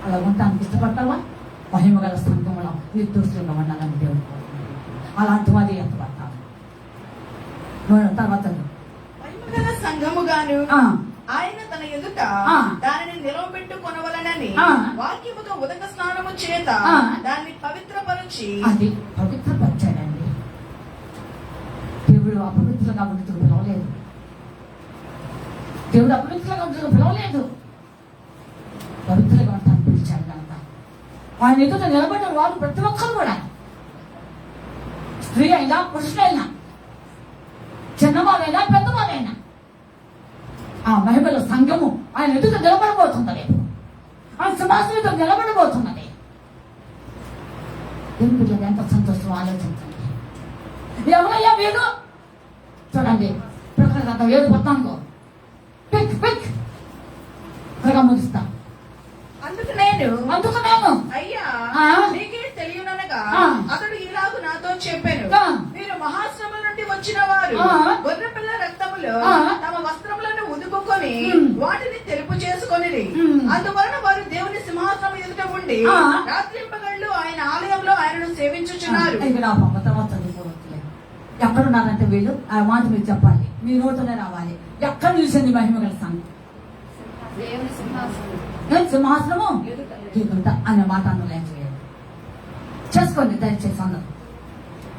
అలా ఉండటానికి ఇష్టపడతావా? మహిమ గల సంఘంలో నిర్దోషంగా ఉండాలని దేవుడు కోరుకుంటున్నాడు. అలాంటి వారి ఇష్టపడతావు. తర్వాత మహిమగల సంఘముగాను ఆయన తన ఎదుట దానిని నిలవబెట్టుకొనవలెనని వాక్యముతో ఉదక స్నానము చేత దాన్ని పవిత్రపరచి. అది పవిత్రపరచాడండి. దేవుడు అపవిత్రంగా ఉండటం పిలవలేదు. దేవుడు అపవిత్రంగా ఉండటం పిలవలేదు. పవిత్రంగా ఉంటాను పిలిచాడు కనుక ఆయన ఎదుట నిలబడిన వారు ప్రతి ఒక్కరు కూడా, స్త్రీ అయినా పురుషులైనా, చిన్నవారైనా పెద్దవారైనా, ఆ మహిమల సంఘము ఆయన ఎదుట నిలబడబోతున్నది. ఆయన సింహాసనం ఎదుట నిలబడబోతున్నది. దేవుని పిల్లలు ఎంత సంతోషం ఆలోచించండి. ఎవరయ్యా వీడు? చూడండి, ప్రకటన 7:14 పిక్ పిక్ త్వరగా ముగిస్తా. అందుకు నేను అయ్యా నీకే తెలియననగా అతడు ఇలాగు నాతో చెప్పాను, మీరు మహాశ్రమం నుండి వచ్చిన వారు గొర్రెపిల్ల రక్తములో తమ వస్త్రములను ఉదుకుకొని వాటిని తెలుపు చేసుకొని, అందువలన వారు దేవుని సింహాసనం ఎదుట ఉండి రాత్రింపగళ్ళు ఆయన ఆలయంలో ఆయనను సేవించుచున్నారు. ఎక్కడున్నారంటే వీళ్ళు ఆ మాట మీరు చెప్పాలి, మీ నోటనే రావాలి. ఎక్కడ చూసింది మహిమ గల సంఘం? సింహాసనము ఎదుట అనే మాట అందులో చేసుకోండి దయచేసి అందరూ.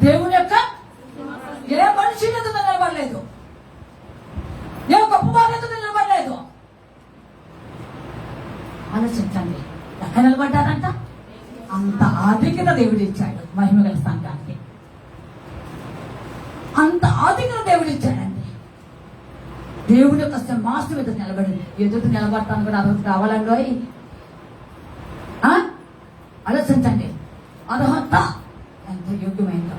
దేవుని యొక్క ఏ మనిషి ఎదుట నిలబడలేదు, ఏ గొప్ప వారి ఎదుట నిలబడలేదు. ఆలోచించండి, ఎక్కడ నిలబడ్డారంట? అంత ఆధిక్యత దేవుడు ఇచ్చాడు మహిమ గల సంఘానికి. అంత ఆధిక్యత దేవుడు ఇచ్చాడండి. దేవుడి యొక్క సింహాసనం ఎదుట నిలబడతాను కూడా అర్హత కావాలండి. ఆలోచించండి, అర్హత ఎంత యోగ్యమైందో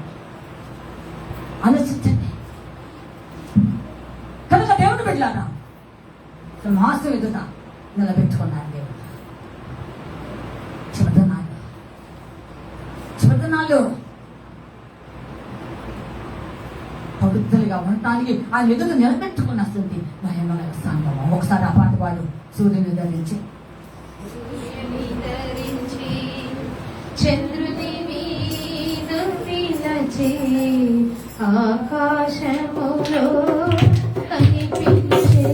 ఆలోచించండి. కనుక దేవుడు బిడ్డలారా సింహాసనం ఎదుట నిలబెట్టుకున్నాడు దేవుడు. చివరినాళ్ళు పవిత్రులుగా ఉండటానికి ఆయన ఎదురు నిలబెట్టుకున్న స్థితి మహిమగల సంఘం. ఒకసారి ఆ పాట పాడు. సూర్యుని ధరించి చంద్రుని మీద నిలచి ఆకాశములో కనిపించే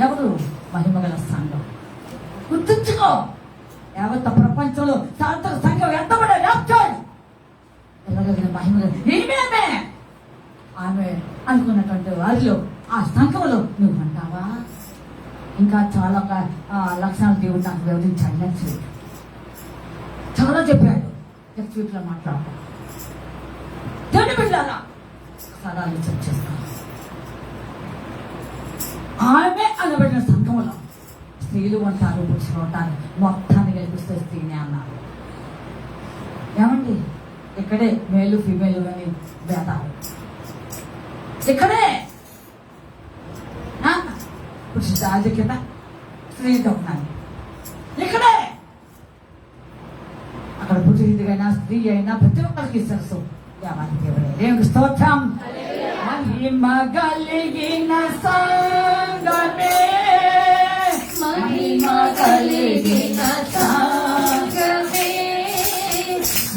ఎవరు? మహిమగల సంఘం. గుర్తుంచుకో, యావత్ ప్రపంచంలో సాంతక సంఘం ఎంతబడే మహిమగల ఆమె అనుకున్నటువంటి వారిలో ఆ సంఘంలో నువ్వు అంటావా? ఇంకా చాలా లక్షణాలు దేవుడు నాకు వివరించాడు. నెక్స్ట్ వీక్ చాలా చెప్పాడు. నెక్స్ట్ వీక్ లో మాట్లాడతాం. దేవుని బిడ్డలారా ఒకసారి ఆలోచన చేస్తాం. ఆమె అనబడిన సంఘంలో స్త్రీలు ఉంటారు, పురుషులు ఉంటారు, మొత్తాన్ని కల్పిస్తే స్త్రీనే అన్నారు. ఏమండి ఇక్కడే మేలు ఫీమేల్ అని భేదాలు ఇక్కడే. పురుష రాజకీయత స్త్రీ దొంగనాన్ని ఇక్కడే. అక్కడ పురుషుడికైనా స్త్రీ అయినా ప్రతి ఒక్కరికి తెలుసు. దేవునికి స్తోత్రం. మహిమ కలిగిన సంగమే, మహిమ కలిగిన సంగమే,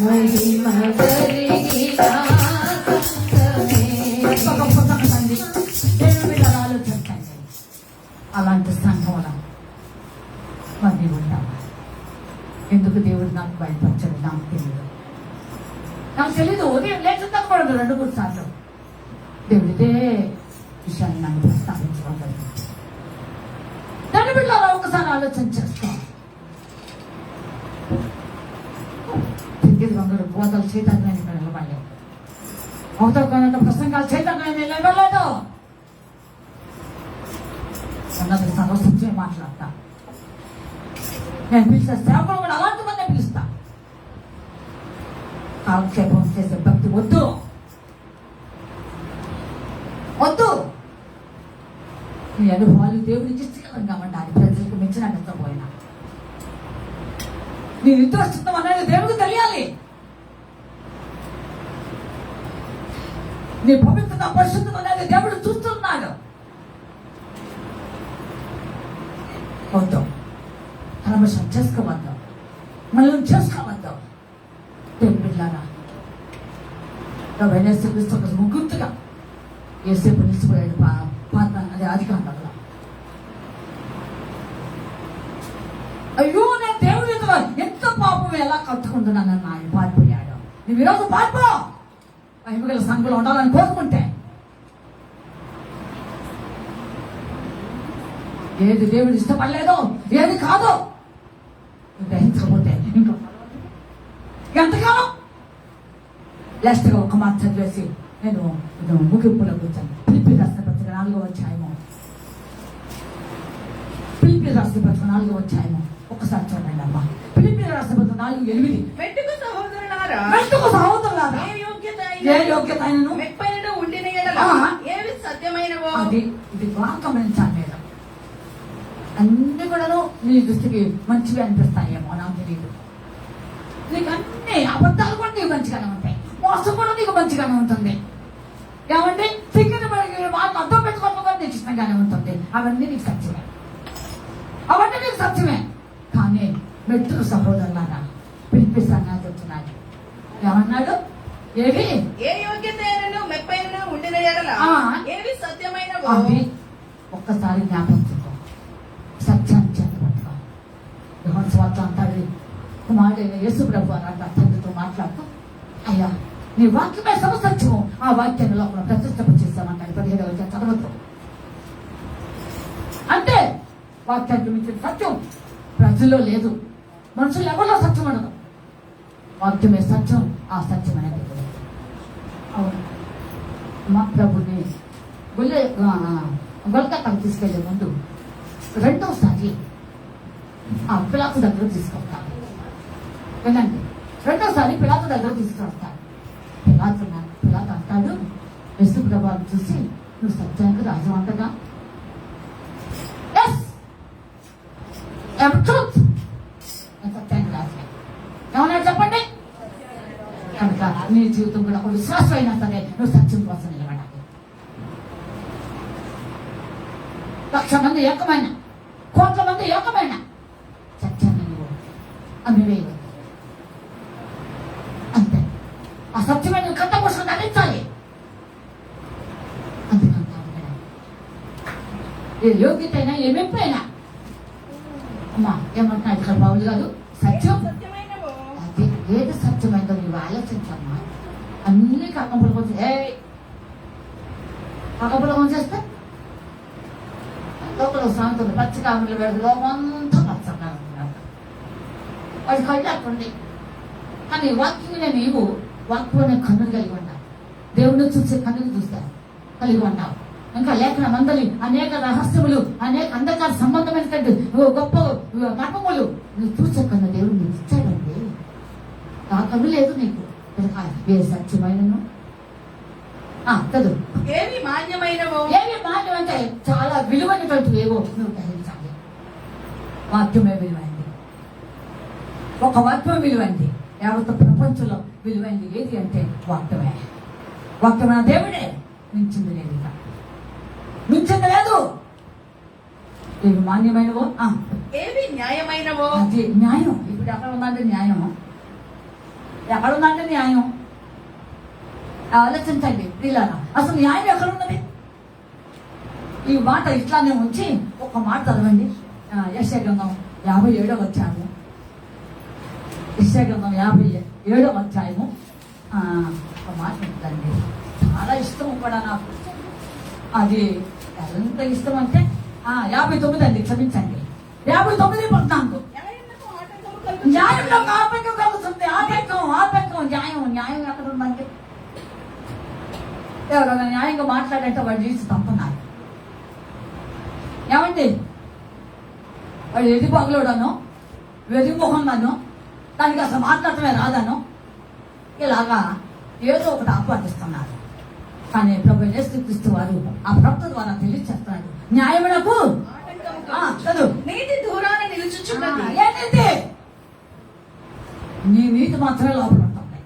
మహిమ కలిగిన సంగమే. తండ్రి దేవుని మీద ఆలోచించండి. అలాంటి సంఘంలో మరి ఉంటాం. ఎందుకు దేవుడు నాకు బయటపరచడు నాకు తెలీదు. ఉదయం లేచుందకూడదు 2-3 సార్లు దేవుడితే విషయాన్ని నన్ను ప్రస్తావించడం జరిగింది. దాని బిడ్డలో ఒకసారి ఆలోచన చేసుకో. తిరిగి వందరు బోధలు చైతన్యాన్ని ఇక్కడ నిలబడలేదు. అవతల ప్రసంగాలు చైతన్యాన్ని నిలబడలేదు. అన్నది సర్వసత్యమే మాట్లాడతా. నేను పిలిచే సేవకులు కూడా అలాంటి మంది పిలుస్తా. కాలక్షేపం చేసే భక్తి వద్దు వద్దు. నీ అనుభవాలు దేవుడికి ఇష్టకరంగా ఉండాలి. ప్రజలకు మించిన నష్టపోయినా నీ ఇంద్రస్థితం అనేది దేవుడికి తెలియాలి. నీ పవిత్రత పరిశుద్ధం అనేది దేవుడు చూస్తున్నాడు. వద్దు, పరమశం చేసుకోవద్దు, మనం చేసుకోవద్దు. దేవుని బిడ్డలారా క్రీస్తు ఒక ముగ్గురుగా ఏసేపు నిలిచిపోయాడు. అది అధికారంలో అయ్యో నేను దేవుడి ఎంత పాపం ఎలా కట్టుకుంటున్నానని ఆయన పారిపోయాడు. నువ్వు ఈరోజు పారిపో. మహిమగల సంఘంలో ఉండాలని కోరుకుంటే ఏది దేవుడు ఇష్టపడలేదో ఏది కాదో గ్రహించకపోతే ఇంకో ఎంతకాలం లాస్ట్గా ఒక మాట చదివేసి నేను ముగింపులో కూర్చాను. పిలిపి రాసిన పత్రిక 4వ అధ్యాయము. పిలిపి రాసిన పత్రిక 4వ అధ్యాయము ఒకసారి చూడండి అమ్మా. పిలిపి రాసిన పత్రిక 4:8. మెట్టుకు సహోదరులారా, మెట్టుకు సహోదరులారా, ఏ యోగ్యత అయినను మెప్పైనను ఉండిన యెడల ఏవి సత్యమైనవో అది ఇది గమనించాలి. నేను అన్ని కూడాను నీ దృష్టికి మంచివి అనిపిస్తాయేమో నాకు తెలియదు. నీకు అన్ని అబద్ధాలు కూడా నీకు మంచిగానే ఉంటాయి, మోసం కూడా నీకు మంచిగానే ఉంటుంది. ఏమంటే సిగ్గుని వాళ్ళు అర్థం పెట్టుకోవడం కూడా నీకు ఇష్టంగానే ఉంటుంది. అవన్నీ నీకు సత్యమే, అవన్నీ నీకు సత్యమే. కానీ మెట్టుకు సహోదరులారా పిలిపిస్తాను చెప్తున్నాడు. ఏమన్నాడు? ఏవి ఏ యోగ్యత మెప్పైనను ఉండిన యెడల ఏవి సత్యమైనవో అవి ఒక్కసారి జ్ఞాపకం చేసుకో. సత్యాన్ని చేతపట్టుకో. యోహాను సువార్త అంటాడు, కుమారుడైన యేసు ప్రభు అన్నట్టు తండ్రితో మాట్లాడుతూ, అయ్యా నీ వాక్యమే సర్వసత్యము, ఆ వాక్యాన్ని లోపల ప్రతిష్టప చేశామంటాడు. 17వ అధ్యాయం చదవద్దు. అంటే వాక్యానికి మించిన సత్యం ప్రజల్లో లేదు. మనుషులు ఎవరిలో సత్యం ఉండదు. వాక్యమే సత్యం, ఆ సత్యం అనేది అవును. మా ప్రభుని గొల్కతాకు తీసుకెళ్లే ముందు రెండోసారి ఆ పిలాతు దగ్గర తీసుకొస్తాను. వినండి, రెండోసారి పిలాతు దగ్గర తీసుకొస్తాను. పిలాతు అంటాడు, యేసు ప్రభువుని చూసి, నువ్వు సత్యానికి రాజు అంటగా? సత్యానికి రాజు ఏమన్నా చెప్పండి. కనుక నీ జీవితం కూడా ఒక విశ్వాసం అయినా సరే నువ్వు సత్యం కోసం నిలబడాలి. 1,00,000 మంది ఏకమైన, కోట్ల మంది ఏకమైన సత్యాన్ని నువ్వు అమ్మివేయవద్దు. అంతే. ఆ సత్యమైన నువ్వు కట్ట కోసం ధరించాలి. అందుకంటే ఏ యోగ్యత అయినా ఏ మెప్పు అయినా అమ్మా ఏమంటున్నాడు ఇక్కడ పౌలు గారు? సత్యం అది ఏది సత్యమైందో నువ్వు ఆలోచించమ్మా. అన్ని కర్మపులకు వచ్చి పక్కపొలం చేస్తే లోపల సాగుతుంది పచ్చి కాములు పెడితే లోపంతా పచ్చగా వాడి కళ్ళు అట్టుండి. కానీ వాక్యంలో నీవు వాక్యంలోనే కన్నులు కలిగి ఉన్నావు. దేవుడిని చూసే కన్నులు చూస్తావు కలిగి ఉన్నావు. ఇంకా లేఖన మందలి అనేక రహస్యములు అనేక అంధకార సంబంధమైనటువంటి గొప్ప మర్మములు నువ్వు చూసే కన్ను దేవుడు నీకు ఇచ్చాడండి. ఆ కన్ను లేదు నీకు. ఏ సత్యమైనను చదువు. ఏవి మాన్యమైనవో, ఏవి మాన్యం అంటే చాలా విలువైనటువంటి ఏవో నువ్వు గ్రహించాలి. వాక్యమే విలువైంది. ఒక వాక్యం విలువైంది. యావత్ ప్రపంచంలో విలువైంది ఏది అంటే వాక్యమే. వాక్యమైన దేవుడే మించింది లేదు. ఇక మించింది లేదు. ఏవి మాన్యమైనవో, ఏవి న్యాయమైనవో. అది న్యాయం. ఇప్పుడు ఎక్కడ ఉందంటే న్యాయము, ఎక్కడ ఉందంటే న్యాయం. ఆలోచించండి పిల్లరా, అసలు న్యాయం ఎక్కడ ఉన్నది? ఈ మాట ఇట్లానే ఉంచి ఒక మాట చదవండి. యెషయా గ్రంథం 57వ అధ్యాయము. యెషయా గ్రంథం 57వ అధ్యాయము. ఒక మాట ఉంటుందండి, చాలా ఇష్టం కూడా నాకు. అది ఎంత ఇష్టం అంటే 59 అండి, క్షమించండి. 59:14. న్యాయంలో ఆటంకం కలుగుతుంది. ఆటంకం న్యాయం ఎక్కడ ఉందంటే ఎవరైనా న్యాయంగా మాట్లాడంటే వాడు జీవితం తప్పున్నారు. ఏమండి, వాడు ఎది పగలోడనో వెది మొహంగానో దానికి అసలు మాట్లాడటమే రాదనో ఇలాగా ఏదో ఒకటి ఆపాదిస్తున్నారు. కానీ ప్రభు యేసుక్రీస్తు వారు ఆ ప్రవక్త ద్వారా తెలియచేస్తున్నాడు. న్యాయమునకు చదువు. నీతి దూరాన నిలుచుచున్నది. ఏంటంటే నీ నీతి మాత్రమే లోపల ఉంటుంది,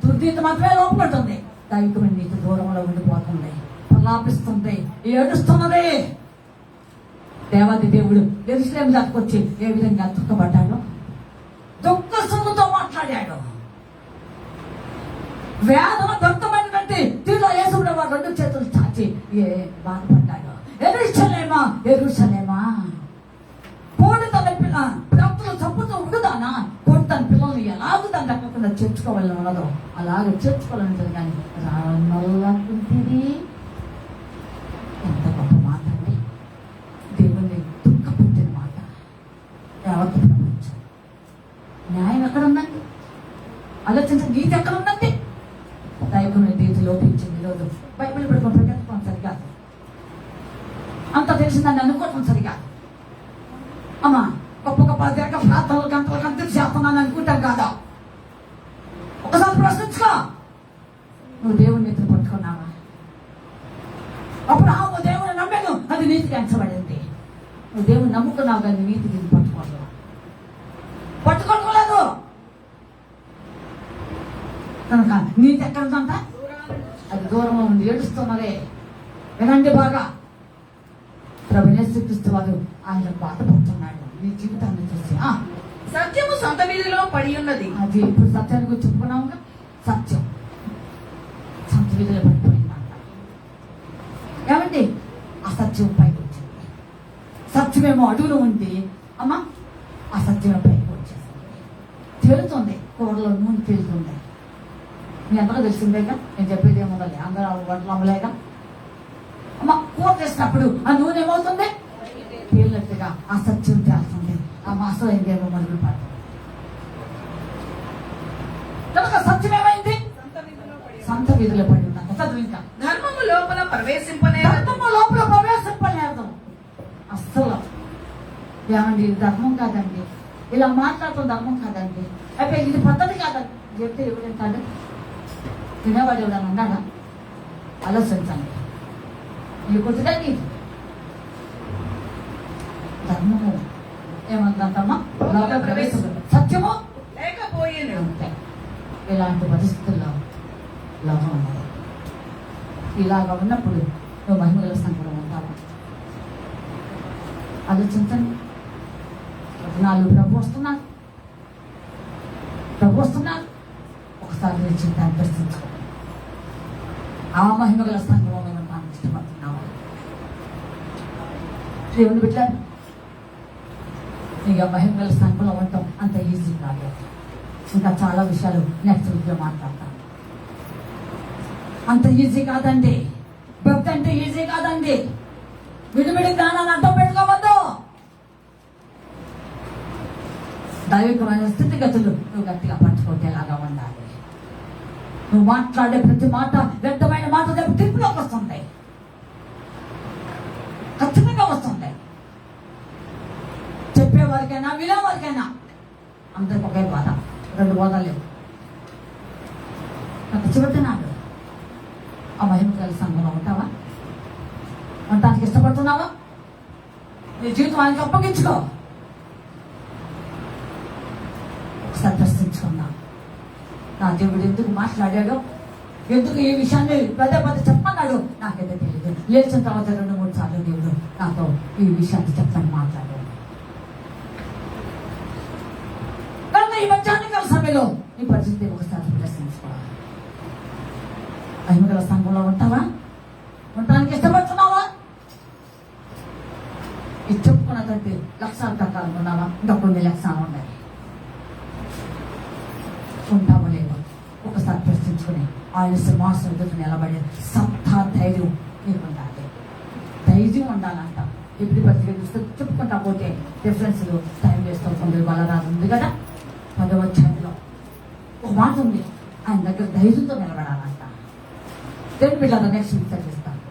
దుర్నీతి మాత్రమే లోపల ఉంటుంది. దైవికమైన నీతి దూరంలో ఉండిపోతుంది, ప్రలాపిస్తుంది, ఏడుస్తున్నది. దేవాది దేవుడు యెరూషలేము దాటుకొచ్చి ఏ విధంగా దుఃఖపడ్డాడో, దుఃఖ సొమ్ముతో మాట్లాడాడు. వేదన దొంతమైనటువంటి తీరులో యేసుడు వారు 2 చేతులు చాచి బాధపడ్డాడు. యెరూషలేమా కోడి తన భక్తులు చంపుతూ ఉండుదానా, కోడి తన పిల్లల్ని ఎలాగో దాన్ని రకకుండా చేర్చుకోవాలని ఉన్నదో అలాగే చేర్చుకోవాలని. కానీ రానుంటుంది. ఎంత గొప్ప మాట అండి, దేవుణ్ణి దుఃఖపెట్టిన మాట. యావత్ ప్రపంచం న్యాయం ఎక్కడ ఉందండి? ఆలోచించండి, నీతి ఎక్కడ ఉందండి? దైవమైన నీతి లోపించింది. ఈరోజు బైబిల్ పెట్టుకొని పెట్టడం సరిగా, అంత తెలిసిందని అనుకోవటం సరిగా. అమ్మా గొప్ప గొప్ప దీర్ఘ ప్రార్థనలు గంటల గంటలు చేస్తున్నాను అనుకుంటాం కాదా? ఒకసారి ప్రశ్నించుకో, నువ్వు దేవుని నీతిని పట్టుకున్నావా? అప్పుడు నువ్వు దేవుని నమ్మాను, అది నీతికి ఎంచబడింది. నువ్వు దేవుని నమ్ముకున్నావు కానీ నీతికి పట్టుకోలేదు కనుక నీతి ఎక్కడ ఉందంట? అది దూరంలో ఉంది, ఏడుస్తున్నదే. వినండి బాగా, ప్రభు యేసుక్రీస్తు వారు ఆయన బాధపడుతున్నాడు నీ జీవితాన్ని చూసి. సత్యము సొంత వీధిలో పడి ఉన్నది. అది ఇప్పుడు సత్యాన్ని గురించి చెప్పుకున్నాముగా. సత్యం సొంత వీధిలో పడిపోయిందంట. ఏమండి, అసత్యం పైకి వచ్చింది. సత్యమేమో అడుగులో ఉంది, అమ్మా అసత్యమే పైకి వచ్చేసింది. తేలుతుంది, కూరలో నూనె తేలుతుంది. మీ అందరూ తెలిసిందేగా, నేను చెప్పేది ఏముండాలి, అందరూ వంటలు అమ్మలేగా. అమ్మ కూర చేసినప్పుడు ఆ నూనె ఏమవుతుంది? తేలినట్టుగా ఆ సత్యం తేలుతుంది. ఆ మాసం ఏమో మరుగులు పడుతుంది. కనుక సత్యం ఏమైంది? సొంత వీధిలో పడి ఉందంట. చదువు ఇంకా. ధర్మము లోపల ప్రవేశింపలేదు. అస్సలు. ఏమండి, ఇది ధర్మం కాదండి, ఇలా మాట్లాడటం ధర్మం కాదండి, అయితే ఇది పద్ధతి కాదండి చెప్తే ఎవడంటాడు? తినేవాడు ఎవడని అన్నాడా? ఆలోచించండి. నీకు కొద్దిగా నీది ధర్మము ఏమందంటమ్మా లోపల ప్రవేశం, సత్యము లేకపోయేను. ఇలాంటి పరిస్థితుల్లో లోపం ఉన్నది. ఇలాగ ఉన్నప్పుడు నువ్వు మహిమల సంకటం ఉంటావా? ఆలోచించండి. వచనాలు ప్రభు వస్తున్నారు. ఒకసారి నేను చింతాన్ని ప్రశ్నించుకో. ఆ మహిమగల సంఘంలో మేము ఇష్టపడుతున్నావా? దేవుని పెట్టారు. ఇక మహిమగల సంఘంలో ఉండటం అంత ఈజీ కాదు. ఇంకా చాలా విషయాలు నెక్స్ట్ వీక్లో మాట్లాడతాను. అంత ఈజీ కాదండి. భక్తి అంటే ఈజీ కాదండి. విడివిడి జ్ఞానాన్ని అడ్డం పెట్టుకోవద్దు. దైవికమైన స్థితిగతులు నువ్వు గట్టిగా పట్టుకోగేలాగా ఉండాలి. నువ్వు మాట్లాడే ప్రతి మాట వ్యర్థమైన మాట రేపు తీర్పులోకి వస్తుంది, ఖచ్చితంగా వస్తుంది. చెప్పేవారికైనా వినేవారికైనా అందరికి ఒకే బాధ, రెండు బోధలు లేవు. నాకు చెబుతున్నాడు, ఆ మహిమ గల సంఘంలో ఉంటావా? ఉండటానికి ఇష్టపడుతున్నావా? నీ జీవితం ఆయనకి అప్పగించుకో. ఒకసారి ప్రశ్నించుకున్నా, నా దేవుడు ఎందుకు మాట్లాడాడో, ఎందుకు ఈ విషయాన్ని పదే పదే చెప్పన్నాడు నాకైతే తెలియదు. లేచిన తర్వాత 2-3 సార్లు దేవుడు నాతో ఈ విషయాన్ని చెప్పని మాట్లాడాడు. కనుక ఈ మధ్యాహ్నకాల సమయంలో నీ పరిస్థితి ఒకసారి ప్రశ్నించుకోవాలి. మహిమగల సంఘంలో ఉంటావా? ఉండటానికి ఇష్టపడుతున్నావా? ఇది చెప్పుకున్నట్టు లక్షల ప్రకారం ఉన్నావా? ఇంకా కొన్ని లక్షలు ఉన్నాయి. ఉంటావో లేవో ఒకసారి ప్రశ్నించుకుని ఆయన సింహాసనం ఎదుట నిలబడే సత్తా ధైర్యం నీకు ఉండాలి. ధైర్యం ఉండాలంట. ఎప్పుడు పత్రిక చూస్తే చెప్పుకుంటా పోతే డిఫరెన్స్లు టైం వేస్తూ కొందరు బలరాదు ఉంది కదా, 10వ అధ్యాయంలో ఒక మాట ఉంది, ఆయన దగ్గర ధైర్యంతో నిలబడాలంట. దేవుని బిడ్డ నెక్స్ట్ వీక్ చదివిస్తాను.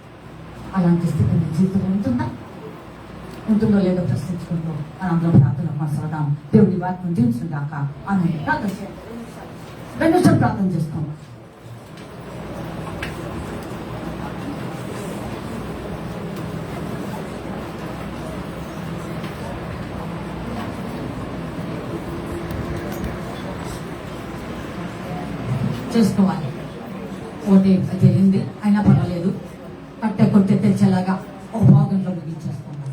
అలాంటి స్థితి నీ జీవితంలో ఉంటుందో లేదో ప్రశ్నించుకుంటూ మనందరం ప్రార్థన కొనసాగదాం. దేవుడి వాక్యం జీవించుగాక. ఆమె ప్రార్థన చేయండి. 2 నిమిషాలు ప్రార్థన చేస్తాం. చేసుకోవాలి. ఓటే జరిగింది అయినా పర్వాలేదు, కట్టె కొట్టే తెచ్చేలాగా ఒక భాగంలో ముగించేస్తున్నాం.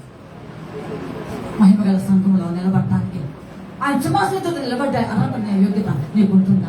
మహిమగల సంఘంలో నిలబడటానికి ఆయన సింహాసనంతో నిలబడ్డ అర్హత యోగ్యత నీకుంటుందా?